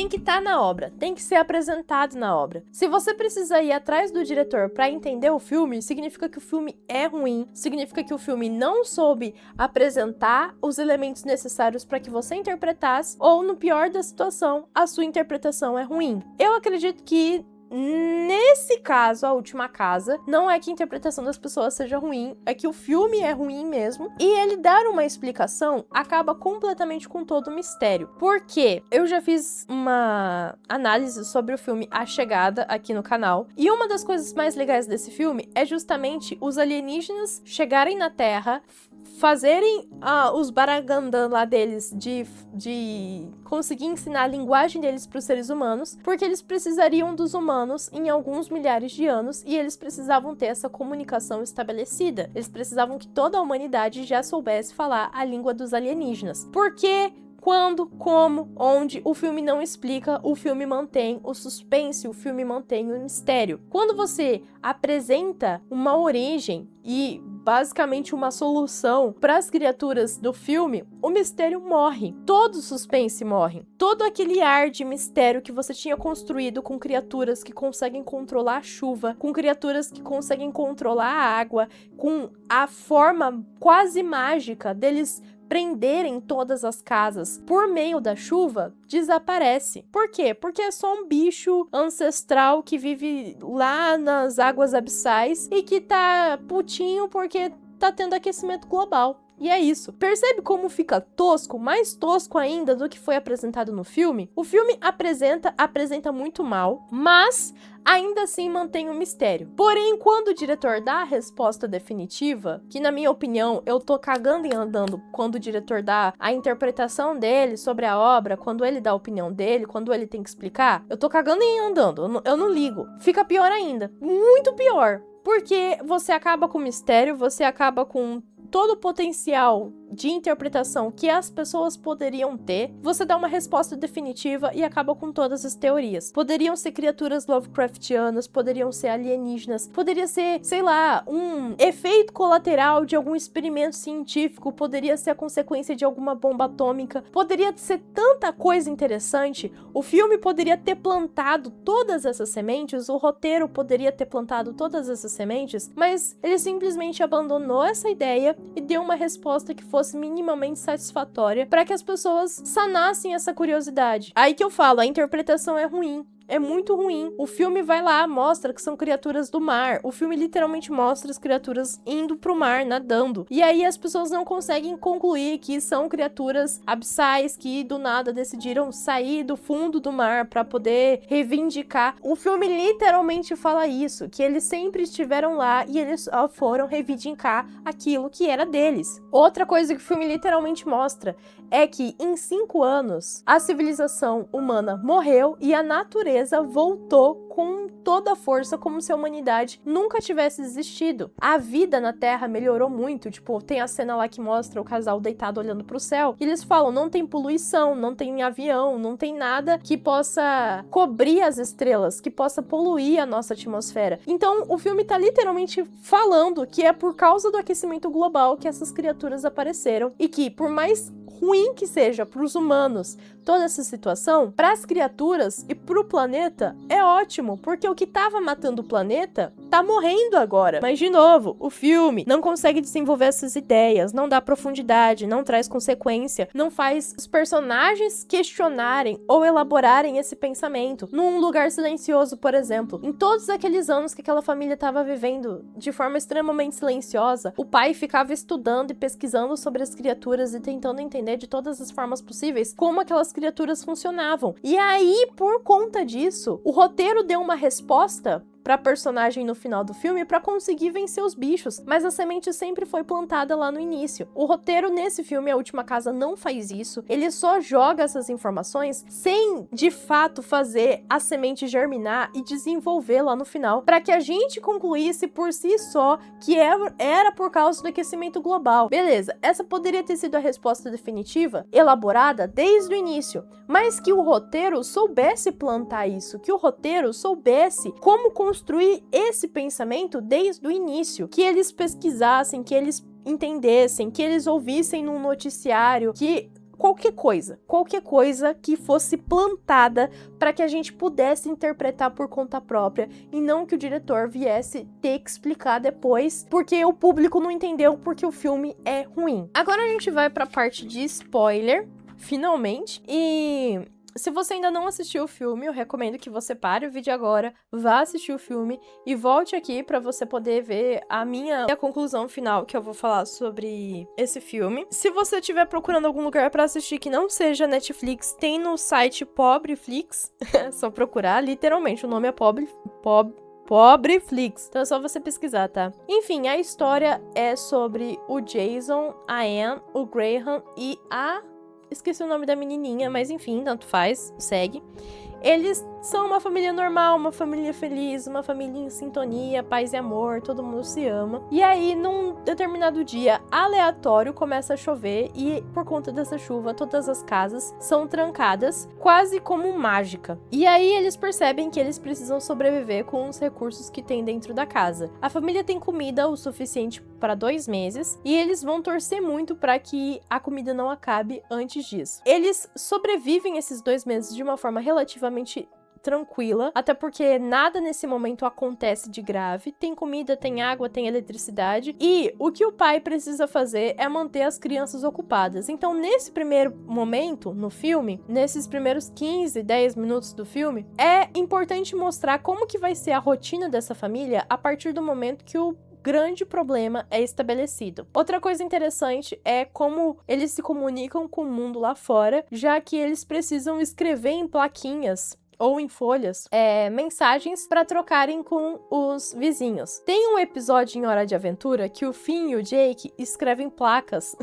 que estar na obra. Tem que ser apresentado na obra. Se você precisa ir atrás do diretor para entender o filme, significa que o filme é ruim, significa que o filme não soube apresentar os elementos necessários para que você interpretasse, ou, no pior da situação, a sua interpretação é ruim. Eu acredito que nesse caso, A Última Casa, não é que a interpretação das pessoas seja ruim, é que o filme é ruim mesmo, e ele dar uma explicação acaba completamente com todo o mistério. Por quê? Eu já fiz uma análise sobre o filme A Chegada aqui no canal, e uma das coisas mais legais desse filme é justamente os alienígenas chegarem na Terra, fazerem os baragandã lá deles de conseguir ensinar a linguagem deles para os seres humanos, porque eles precisariam dos humanos em alguns milhares de anos e eles precisavam ter essa comunicação estabelecida. Eles precisavam que toda a humanidade já soubesse falar a língua dos alienígenas. Por quê? Quando, como, onde, o filme não explica, o filme mantém o suspense, o filme mantém o mistério. Quando você apresenta uma origem e basicamente uma solução para as criaturas do filme, o mistério morre. Todo o suspense morre. Todo aquele ar de mistério que você tinha construído com criaturas que conseguem controlar a chuva, com criaturas que conseguem controlar a água, com a forma quase mágica deles prenderem todas as casas por meio da chuva, desaparece. Por quê? Porque é só um bicho ancestral que vive lá nas águas abissais e que tá putinho porque tá tendo aquecimento global. E é isso. Percebe como fica tosco, mais tosco ainda do que foi apresentado no filme? O filme apresenta muito mal, mas ainda assim mantém o mistério. Porém, quando o diretor dá a resposta definitiva, que na minha opinião, eu tô cagando e andando quando o diretor dá a interpretação dele sobre a obra, quando ele dá a opinião dele, quando ele tem que explicar, eu tô cagando e andando, eu não ligo. Fica pior ainda, muito pior, porque você acaba com o mistério, você acaba com todo o potencial de interpretação que as pessoas poderiam ter, você dá uma resposta definitiva e acaba com todas as teorias. Poderiam ser criaturas Lovecraftianas, poderiam ser alienígenas, poderia ser, sei lá, um efeito colateral de algum experimento científico, poderia ser a consequência de alguma bomba atômica, poderia ser tanta coisa interessante. O filme poderia ter plantado todas essas sementes, o roteiro poderia ter plantado todas essas sementes, mas ele simplesmente abandonou essa ideia e deu uma resposta que fosse minimamente satisfatória para que as pessoas sanassem essa curiosidade. Aí que eu falo, a interpretação é ruim. É muito ruim. O filme vai lá, mostra que são criaturas do mar. O filme literalmente mostra as criaturas indo pro mar, nadando. E aí as pessoas não conseguem concluir que são criaturas abissais que do nada decidiram sair do fundo do mar pra poder reivindicar. O filme literalmente fala isso, que eles sempre estiveram lá e eles só foram reivindicar aquilo que era deles. Outra coisa que o filme literalmente mostra é que em 5 anos a civilização humana morreu e a natureza voltou com toda a força, como se a humanidade nunca tivesse existido. A vida na Terra melhorou muito, tipo, tem a cena lá que mostra o casal deitado olhando pro céu, e eles falam, não tem poluição, não tem avião, não tem nada que possa cobrir as estrelas, que possa poluir a nossa atmosfera. Então, o filme tá literalmente falando que é por causa do aquecimento global que essas criaturas apareceram, e que, por mais ruim que seja para os humanos toda essa situação, para as criaturas e para o planeta é ótimo, porque o que estava matando o planeta tá morrendo agora. Mas de novo, o filme não consegue desenvolver essas ideias, não dá profundidade, não traz consequência, não faz os personagens questionarem ou elaborarem esse pensamento. Num Lugar Silencioso, por exemplo, em todos aqueles anos que aquela família estava vivendo de forma extremamente silenciosa, o pai ficava estudando e pesquisando sobre as criaturas e tentando entender de todas as formas possíveis como aquelas criaturas funcionavam. E aí, por conta disso, o roteiro deu uma resposta pra personagem no final do filme pra conseguir vencer os bichos, mas a semente sempre foi plantada lá no início. O roteiro nesse filme, A Última Casa, não faz isso. Ele só joga essas informações sem, de fato, fazer a semente germinar e desenvolver lá no final, pra que a gente concluísse por si só que era por causa do aquecimento global. Beleza, essa poderia ter sido a resposta definitiva, elaborada desde o início, mas que o roteiro soubesse plantar isso, que o roteiro soubesse como construir esse pensamento desde o início, que eles pesquisassem, que eles entendessem, que eles ouvissem num noticiário, que qualquer coisa que fosse plantada para que a gente pudesse interpretar por conta própria e não que o diretor viesse ter que explicar depois porque o público não entendeu porque o filme é ruim. Agora a gente vai para a parte de spoiler, finalmente, e se você ainda não assistiu o filme, eu recomendo que você pare o vídeo agora, vá assistir o filme e volte aqui pra você poder ver a conclusão final que eu vou falar sobre esse filme. Se você estiver procurando algum lugar pra assistir que não seja Netflix, tem no site Pobreflix, é só procurar, literalmente, o nome é Pobreflix. Então é só você pesquisar, tá? Enfim, a história é sobre o Jason, a Anne, o Graham e esqueci o nome da menininha, mas enfim, tanto faz, segue. Eles são uma família normal, uma família feliz, uma família em sintonia, paz e amor, todo mundo se ama. E aí, num determinado dia aleatório, começa a chover e, por conta dessa chuva, todas as casas são trancadas, quase como mágica. E aí, eles percebem que eles precisam sobreviver com os recursos que tem dentro da casa. A família tem comida o suficiente para 2 meses e eles vão torcer muito para que a comida não acabe antes disso. Eles sobrevivem esses 2 meses de uma forma relativamente tranquila, até porque nada nesse momento acontece de grave, tem comida, tem água, tem eletricidade, e o que o pai precisa fazer é manter as crianças ocupadas. Então, nesse primeiro momento, no filme, nesses primeiros 15, 10 minutos do filme, é importante mostrar como que vai ser a rotina dessa família a partir do momento que o grande problema é estabelecido. Outra coisa interessante é como eles se comunicam com o mundo lá fora, já que eles precisam escrever em plaquinhas ou em folhas, mensagens para trocarem com os vizinhos. Tem um episódio em Hora de Aventura que o Finn e o Jake escrevem placas.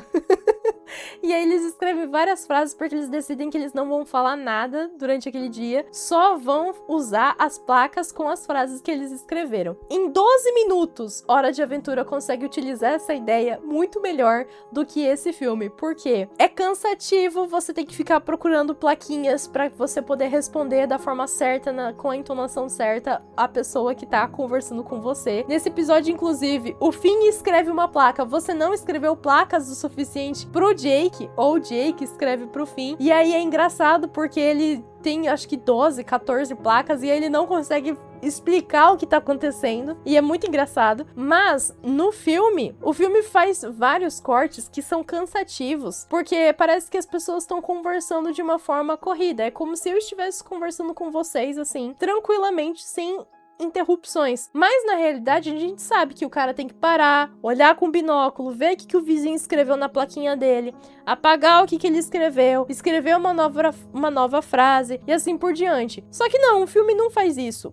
E aí eles escrevem várias frases porque eles decidem que eles não vão falar nada durante aquele dia, só vão usar as placas com as frases que eles escreveram. Em 12 minutos, Hora de Aventura consegue utilizar essa ideia muito melhor do que esse filme, porque é cansativo, você tem que ficar procurando plaquinhas para você poder responder da forma certa, com a entonação certa, a pessoa que tá conversando com você. Nesse episódio, inclusive, o Finn escreve uma placa, você não escreveu placas o suficiente pro Jake, ou o Jake escreve pro Finn, e aí é engraçado porque ele tem acho que 12, 14 placas e ele não consegue explicar o que tá acontecendo, e é muito engraçado. Mas no filme, o filme faz vários cortes que são cansativos, porque parece que as pessoas estão conversando de uma forma corrida, é como se eu estivesse conversando com vocês assim, tranquilamente, sem interrupções. Mas na realidade a gente sabe que o cara tem que parar, olhar com o binóculo, ver o que o vizinho escreveu na plaquinha dele, apagar o que ele escreveu, escrever uma nova frase e assim por diante. Só que não, o filme não faz isso.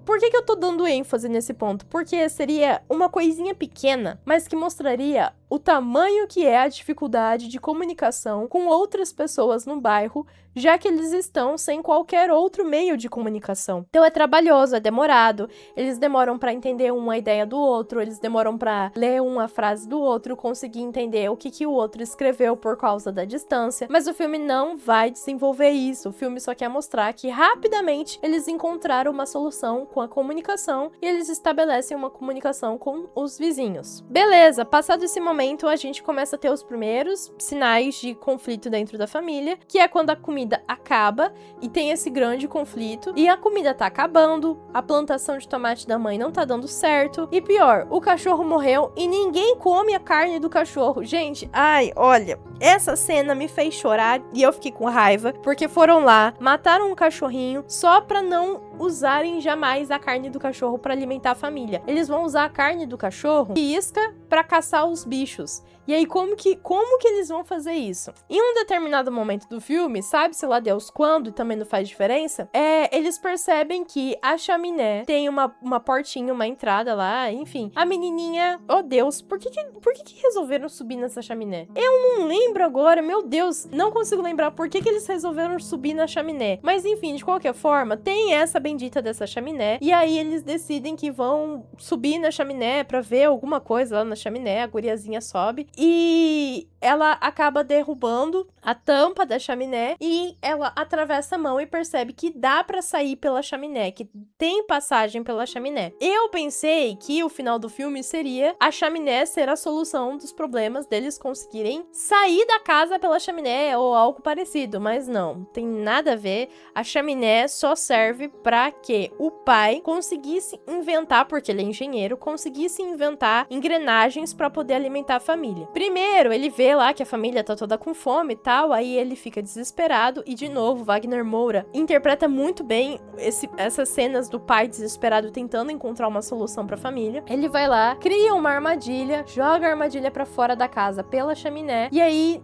Por que eu tô dando ênfase nesse ponto? Porque seria uma coisinha pequena, mas que mostraria o tamanho que é a dificuldade de comunicação com outras pessoas no bairro, já que eles estão sem qualquer outro meio de comunicação. Então é trabalhoso, é demorado, eles demoram para entender uma ideia do outro, eles demoram para ler uma frase do outro, conseguir entender o que o outro escreveu por causa da distância, mas o filme não vai desenvolver isso, o filme só quer mostrar que rapidamente eles encontraram uma solução com a comunicação e eles estabelecem uma comunicação com os vizinhos. Beleza, passado esse momento, a gente começa a ter os primeiros sinais de conflito dentro da família, que é quando a comida acaba e tem esse grande conflito, e a comida tá acabando, a plantação de tomate da mãe não tá dando certo, e pior, o cachorro morreu e ninguém come a carne do cachorro. Gente, ai, olha, essa cena me fez chorar e eu fiquei com raiva, porque foram lá, mataram um cachorrinho só pra não usarem jamais a carne do cachorro para alimentar a família. Eles vão usar a carne do cachorro e isca para caçar os bichos. E aí, como que eles vão fazer isso? Em um determinado momento do filme, sabe-se lá Deus quando, e também não faz diferença, eles percebem que a chaminé tem uma portinha, uma entrada lá, enfim. A menininha, oh Deus, por que resolveram subir nessa chaminé? Eu não lembro agora, meu Deus, não consigo lembrar por que eles resolveram subir na chaminé. Mas enfim, de qualquer forma, tem essa bendita dessa chaminé, e aí eles decidem que vão subir na chaminé pra ver alguma coisa lá na chaminé, a guriazinha sobe, e ela acaba derrubando a tampa da chaminé e ela atravessa a mão e percebe que dá pra sair pela chaminé, que tem passagem pela chaminé. Eu pensei que o final do filme seria a chaminé ser a solução dos problemas deles conseguirem sair da casa pela chaminé ou algo parecido, mas não, tem nada a ver. A chaminé só serve pra que o pai conseguisse inventar, porque ele é engenheiro, conseguisse inventar engrenagens pra poder alimentar a família. Primeiro, ele vê lá que a família tá toda com fome e tal, aí ele fica desesperado e, de novo, Wagner Moura interpreta muito bem essas cenas do pai desesperado tentando encontrar uma solução pra família. Ele vai lá, cria uma armadilha, joga a armadilha pra fora da casa pela chaminé, e aí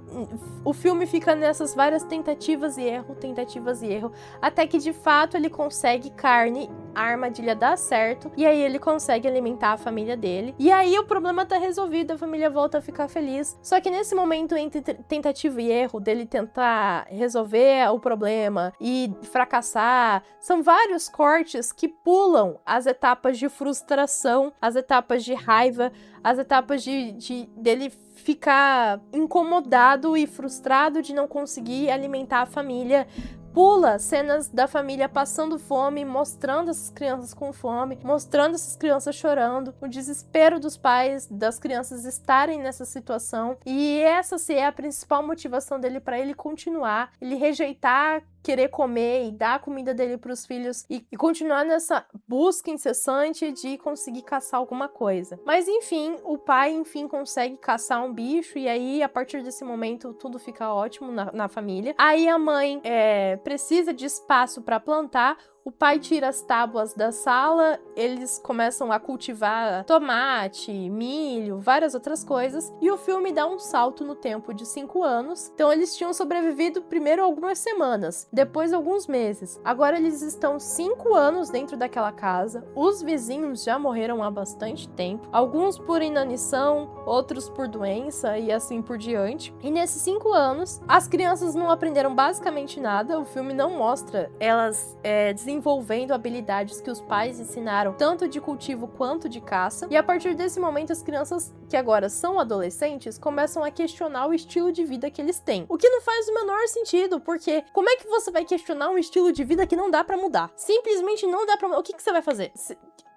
o filme fica nessas várias tentativas e erro, até que, de fato, ele consegue carne, a armadilha dá certo, e aí ele consegue alimentar a família dele, e aí o problema tá resolvido, a família volta a ficar feliz. Só que nesse momento entre tentativa e erro dele tentar resolver o problema e fracassar, são vários cortes que pulam as etapas de frustração, as etapas de raiva, as etapas dele ficar incomodado e frustrado de não conseguir alimentar a família. Pula cenas da família passando fome, mostrando essas crianças com fome, mostrando essas crianças chorando, o desespero dos pais, das crianças estarem nessa situação. E essa é a principal motivação dele para ele continuar, ele rejeitar querer comer e dar a comida dele para os filhos e continuar nessa busca incessante de conseguir caçar alguma coisa. Mas enfim, o pai consegue caçar um bicho e aí a partir desse momento tudo fica ótimo na família. Aí a mãe precisa de espaço para plantar. O pai tira as tábuas da sala, eles começam a cultivar tomate, milho, várias outras coisas, e o filme dá um salto no tempo de 5 anos. Então eles tinham sobrevivido primeiro algumas semanas, depois alguns meses. Agora eles estão 5 anos dentro daquela casa, os vizinhos já morreram há bastante tempo, alguns por inanição, outros por doença e assim por diante. E nesses 5 anos, as crianças não aprenderam basicamente nada, o filme não mostra elas desenvolvendo habilidades que os pais ensinaram, tanto de cultivo quanto de caça. E a partir desse momento, as crianças, que agora são adolescentes, começam a questionar o estilo de vida que eles têm. O que não faz o menor sentido, porque como é que você vai questionar um estilo de vida que não dá pra mudar? Simplesmente não dá pra mudar. O que você vai fazer?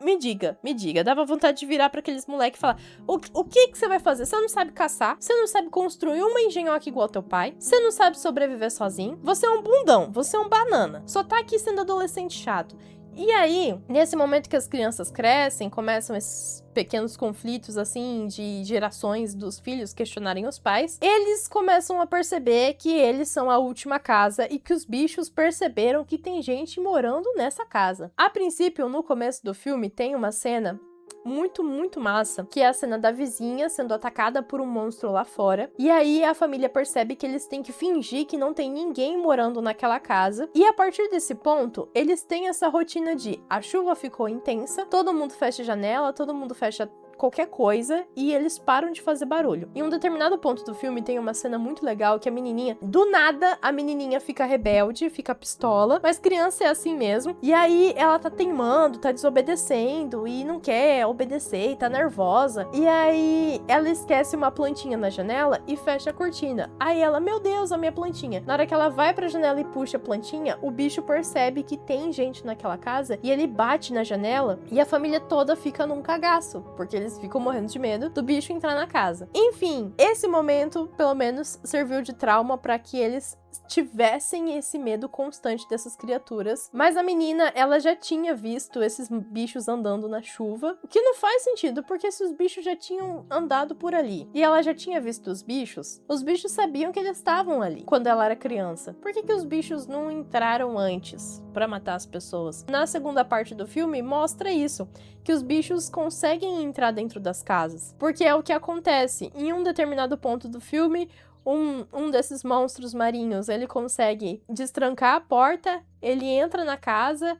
Me diga. Dava vontade de virar pra aqueles moleques e falar: o que você vai fazer? Você não sabe caçar, você não sabe construir uma engenhoca igual ao teu pai, você não sabe sobreviver sozinho, você é um bundão, você é um banana, só tá aqui sendo adolescente chato. E aí, nesse momento que as crianças crescem, começam esses pequenos conflitos, assim, de gerações dos filhos questionarem os pais, eles começam a perceber que eles são a última casa e que os bichos perceberam que tem gente morando nessa casa. A princípio, no começo do filme, tem uma cena muito massa, que é a cena da vizinha sendo atacada por um monstro lá fora, e aí a família percebe que eles têm que fingir que não tem ninguém morando naquela casa, e a partir desse ponto, eles têm essa rotina de a chuva ficou intensa, todo mundo fecha a janela, todo mundo fecha qualquer coisa e eles param de fazer barulho. Em um determinado ponto do filme tem uma cena muito legal que a menininha, do nada, a menininha fica rebelde, fica pistola, mas criança é assim mesmo, e aí ela tá teimando, tá desobedecendo e não quer obedecer e tá nervosa, e aí ela esquece uma plantinha na janela e fecha a cortina. Aí ela, meu Deus, a minha plantinha. Na hora que ela vai pra janela e puxa a plantinha, o bicho percebe que tem gente naquela casa e ele bate na janela e a família toda fica num cagaço, porque eles ficam morrendo de medo do bicho entrar na casa. Enfim, esse momento, pelo menos, serviu de trauma para que eles tivessem esse medo constante dessas criaturas. Mas a menina, ela já tinha visto esses bichos andando na chuva, o que não faz sentido, porque se os bichos já tinham andado por ali e ela já tinha visto os bichos sabiam que eles estavam ali quando ela era criança. Por que os bichos não entraram antes pra matar as pessoas? Na segunda parte do filme mostra isso, que os bichos conseguem entrar dentro das casas, porque é o que acontece. Em um determinado ponto do filme, um desses monstros marinhos, ele consegue destrancar a porta, ele entra na casa,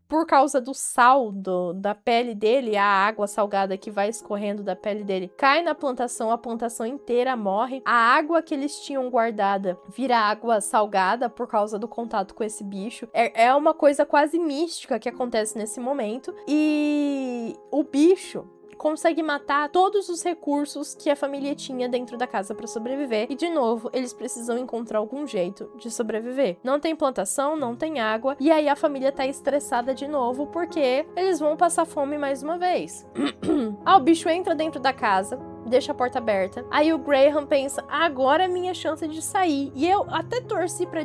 por causa do sal da pele dele, a água salgada que vai escorrendo da pele dele, cai na plantação, a plantação inteira morre. A água que eles tinham guardada vira água salgada por causa do contato com esse bicho. É uma coisa quase mística que acontece nesse momento. E o bicho consegue matar todos os recursos que a família tinha dentro da casa para sobreviver. E, de novo, eles precisam encontrar algum jeito de sobreviver. Não tem plantação, não tem água. E aí a família tá estressada de novo porque eles vão passar fome mais uma vez. O bicho entra dentro da casa, deixa a porta aberta. Aí o Graham pensa, agora é minha chance de sair. E eu até torci pra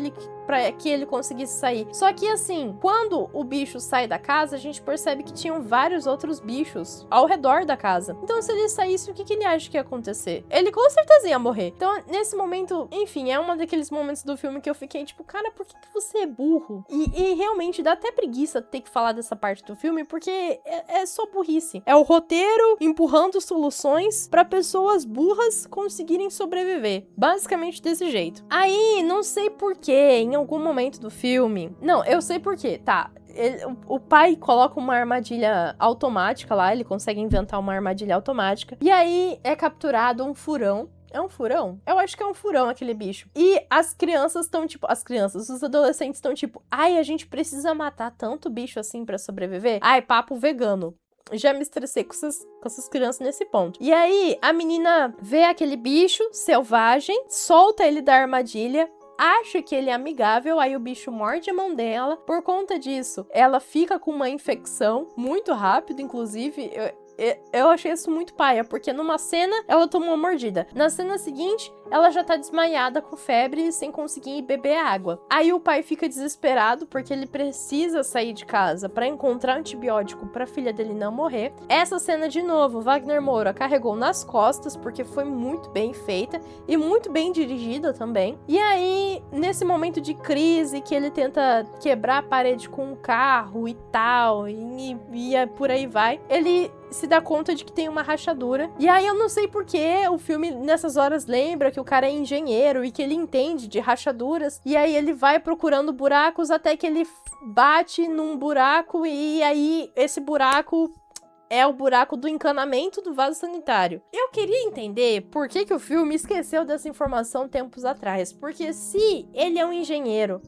que ele conseguisse sair. Só que assim, quando o bicho sai da casa, a gente percebe que tinham vários outros bichos ao redor da casa. Então se ele saísse, o que ele acha que ia acontecer? Ele com certeza ia morrer. Então nesse momento, enfim, é um daqueles momentos do filme que eu fiquei tipo, cara, por que você é burro? E realmente dá até preguiça ter que falar dessa parte do filme, porque é só burrice. É o roteiro empurrando soluções pra pessoas burras conseguirem sobreviver. Basicamente desse jeito. Aí, não sei porquê, em algum momento do filme... Não, eu sei porquê, tá. O pai coloca uma armadilha automática lá, ele consegue inventar uma armadilha automática. E aí, é capturado um furão. É um furão? Eu acho que é um furão aquele bicho. E as crianças estão tipo... os adolescentes estão tipo... Ai, a gente precisa matar tanto bicho assim pra sobreviver? Ai, papo vegano. Já me estressei com essas crianças nesse ponto. E aí, a menina vê aquele bicho selvagem, solta ele da armadilha, acha que ele é amigável, aí o bicho morde a mão dela. Por conta disso, ela fica com uma infecção muito rápido, inclusive... Eu achei isso muito paia, porque numa cena ela tomou uma mordida. Na cena seguinte, ela já tá desmaiada com febre sem conseguir beber água. Aí o pai fica desesperado porque ele precisa sair de casa pra encontrar antibiótico pra filha dele não morrer. Essa cena, de novo, Wagner Moura carregou nas costas porque foi muito bem feita e muito bem dirigida também. E aí, nesse momento de crise que ele tenta quebrar a parede com um carro e tal, e por aí vai, ele se dá conta de que tem uma rachadura. E aí eu não sei porque o filme nessas horas lembra que o cara é engenheiro e que ele entende de rachaduras. E aí ele vai procurando buracos até que ele bate num buraco e aí esse buraco é o buraco do encanamento do vaso sanitário. Eu queria entender por que o filme esqueceu dessa informação tempos atrás. Porque se ele é um engenheiro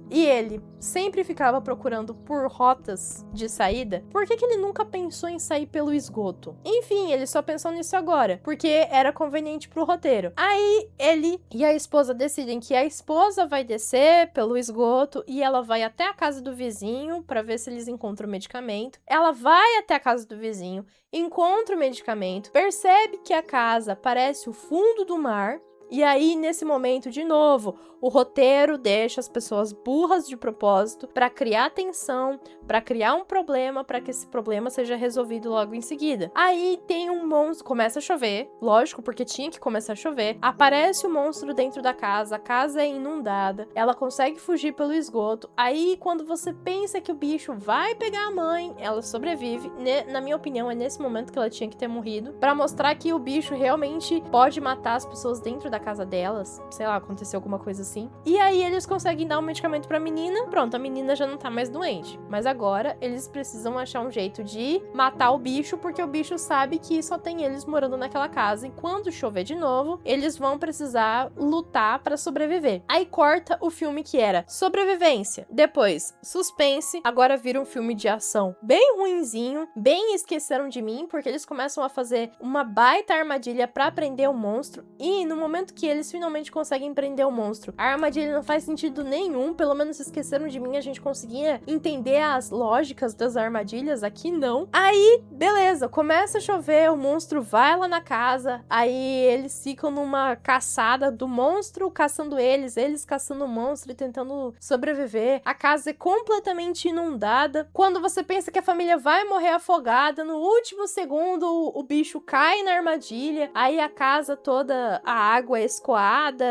e ele sempre ficava procurando por rotas de saída, por que ele nunca pensou em sair pelo esgoto? Enfim, ele só pensou nisso agora, porque era conveniente pro roteiro. Aí ele e a esposa decidem que a esposa vai descer pelo esgoto e ela vai até a casa do vizinho pra ver se eles encontram o medicamento. Ela vai até a casa do vizinho, encontra o medicamento, percebe que a casa parece o fundo do mar. E aí, nesse momento, de novo, o roteiro deixa as pessoas burras de propósito pra criar tensão, pra criar um problema, pra que esse problema seja resolvido logo em seguida. Aí tem um monstro, começa a chover, lógico, porque tinha que começar a chover. Aparece o monstro dentro da casa, a casa é inundada, ela consegue fugir pelo esgoto. Aí, quando você pensa que o bicho vai pegar a mãe, ela sobrevive. Na minha opinião, é nesse momento que ela tinha que ter morrido, pra mostrar que o bicho realmente pode matar as pessoas dentro da casa delas. Sei lá, aconteceu alguma coisa assim. E aí eles conseguem dar um medicamento pra menina. Pronto, a menina já não tá mais doente. Mas agora eles precisam achar um jeito de matar o bicho, porque o bicho sabe que só tem eles morando naquela casa. E quando chover de novo, eles vão precisar lutar pra sobreviver. Aí corta o filme que era sobrevivência, depois suspense, agora vira um filme de ação bem ruinzinho, bem Esqueceram de Mim, porque eles começam a fazer uma baita armadilha pra prender o monstro. E no momento momento que eles finalmente conseguem prender o monstro, a armadilha não faz sentido nenhum, pelo menos Esqueceram de Mim a gente conseguia entender as lógicas das armadilhas, aqui não. Aí, beleza, começa a chover, o monstro vai lá na casa, aí eles ficam numa caçada do monstro, caçando eles caçando o monstro e tentando sobreviver. A casa é completamente inundada. Quando você pensa que a família vai morrer afogada, no último segundo o bicho cai na armadilha, aí a casa toda, a água é escoada,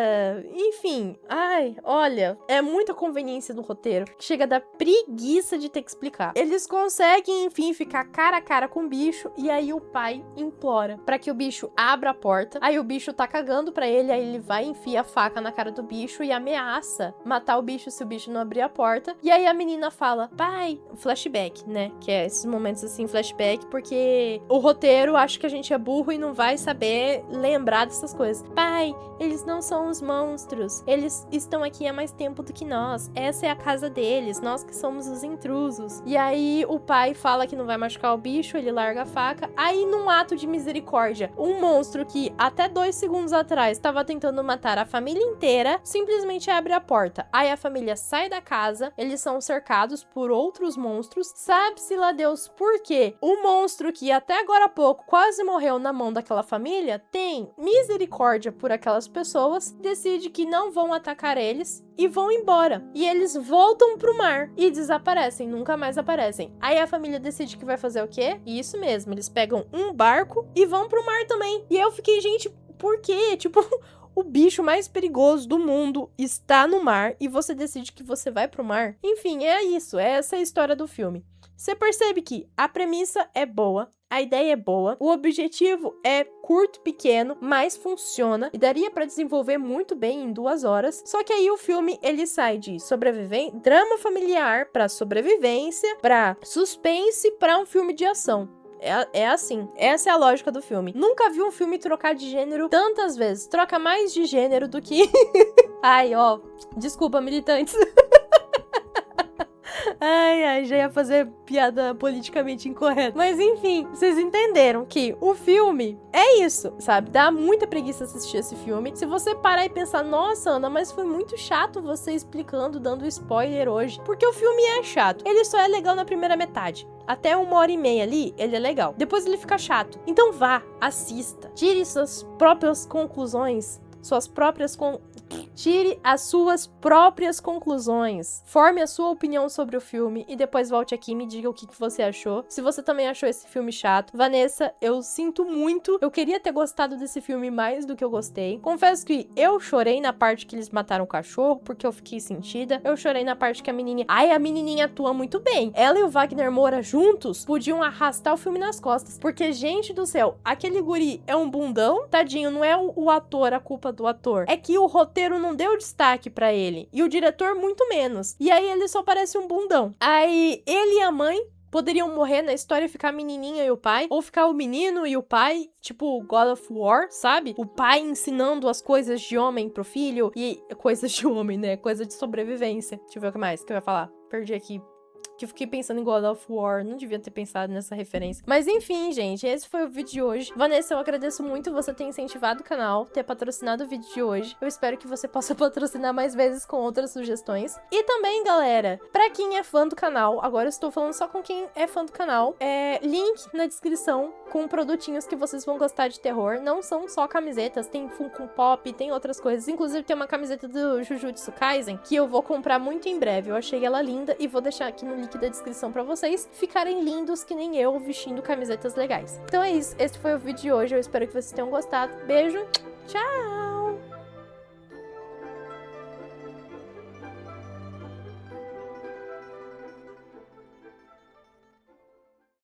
enfim. Ai, olha, é muita conveniência do roteiro, que chega a dar preguiça de ter que explicar. Eles conseguem, enfim, ficar cara a cara com o bicho, e aí o pai implora pra que o bicho abra a porta, aí o bicho tá cagando pra ele, aí ele vai e enfia a faca na cara do bicho e ameaça matar o bicho se o bicho não abrir a porta, e aí a menina fala, pai, flashback, né, que é esses momentos assim, flashback, porque o roteiro acha que a gente é burro e não vai saber lembrar dessas coisas. Pai, eles não são os monstros, eles estão aqui há mais tempo do que nós, essa é a casa deles, nós que somos os intrusos. E aí o pai fala que não vai machucar o bicho, ele larga a faca, aí num ato de misericórdia, um monstro que até 2 segundos atrás estava tentando matar a família inteira, simplesmente abre a porta. Aí a família sai da casa, eles são cercados por outros monstros, sabe-se lá Deus por quê. O monstro que até agora há pouco quase morreu na mão daquela família, tem misericórdia por aquelas pessoas, decide que não vão atacar eles e vão embora. E eles voltam pro mar e desaparecem, nunca mais aparecem. Aí a família decide que vai fazer o quê? Isso mesmo, eles pegam um barco e vão pro mar também. E eu fiquei, gente, por quê? Tipo, o bicho mais perigoso do mundo está no mar e você decide que você vai pro mar? Enfim, é isso, essa é a história do filme. Você percebe que a premissa é boa, a ideia é boa, o objetivo é curto, pequeno, mas funciona e daria pra desenvolver muito bem em 2 horas. Só que aí o filme, ele sai de drama familiar pra sobrevivência, pra suspense, pra um filme de ação. É assim, essa é a lógica do filme. Nunca vi um filme trocar de gênero tantas vezes. Troca mais de gênero do que... Ai, ó, desculpa, militantes. Ai, já ia fazer piada politicamente incorreta. Mas enfim, vocês entenderam que o filme é isso, sabe? Dá muita preguiça assistir esse filme. Se você parar e pensar, nossa, Ana, mas foi muito chato você explicando, dando spoiler hoje. Porque o filme é chato. Ele só é legal na primeira metade. Até 1h30 ali, ele é legal. Depois ele fica chato. Então vá, assista. Tire suas próprias conclusões. Tire as suas próprias conclusões. Forme a sua opinião sobre o filme e depois volte aqui e me diga o que você achou. Se você também achou esse filme chato. Vanessa, eu sinto muito. Eu queria ter gostado desse filme mais do que eu gostei. Confesso que eu chorei na parte que eles mataram o cachorro, porque eu fiquei sentida. Eu chorei na parte que a menininha atua muito bem. Ela e o Wagner Moura juntos podiam arrastar o filme nas costas. Porque, gente do céu, aquele guri é um bundão. Tadinho, não é o ator a culpa do ator. É que o roteiro não deu destaque pra ele. E o diretor muito menos. E aí ele só parece um bundão. Aí ele e a mãe poderiam morrer na história e ficar a menininha e o pai. Ou ficar o menino e o pai, tipo God of War, sabe? O pai ensinando as coisas de homem pro filho. E coisas de homem, né? Coisa de sobrevivência. Deixa eu ver o que mais que eu ia falar. Perdi aqui. Que eu fiquei pensando em God of War, não devia ter pensado nessa referência. Mas enfim, gente, esse foi o vídeo de hoje. Vanessa, eu agradeço muito você ter incentivado o canal, ter patrocinado o vídeo de hoje. Eu espero que você possa patrocinar mais vezes com outras sugestões. E também, galera, pra quem é fã do canal, agora eu estou falando só com quem é fã do canal, link na descrição com produtinhos que vocês vão gostar de terror. Não são só camisetas, tem Funko Pop, tem outras coisas. Inclusive tem uma camiseta do Jujutsu Kaisen que eu vou comprar muito em breve. Eu achei ela linda e vou deixar aqui no link da descrição pra vocês ficarem lindos que nem eu, vestindo camisetas legais. Então é isso, esse foi o vídeo de hoje, eu espero que vocês tenham gostado. Beijo, tchau!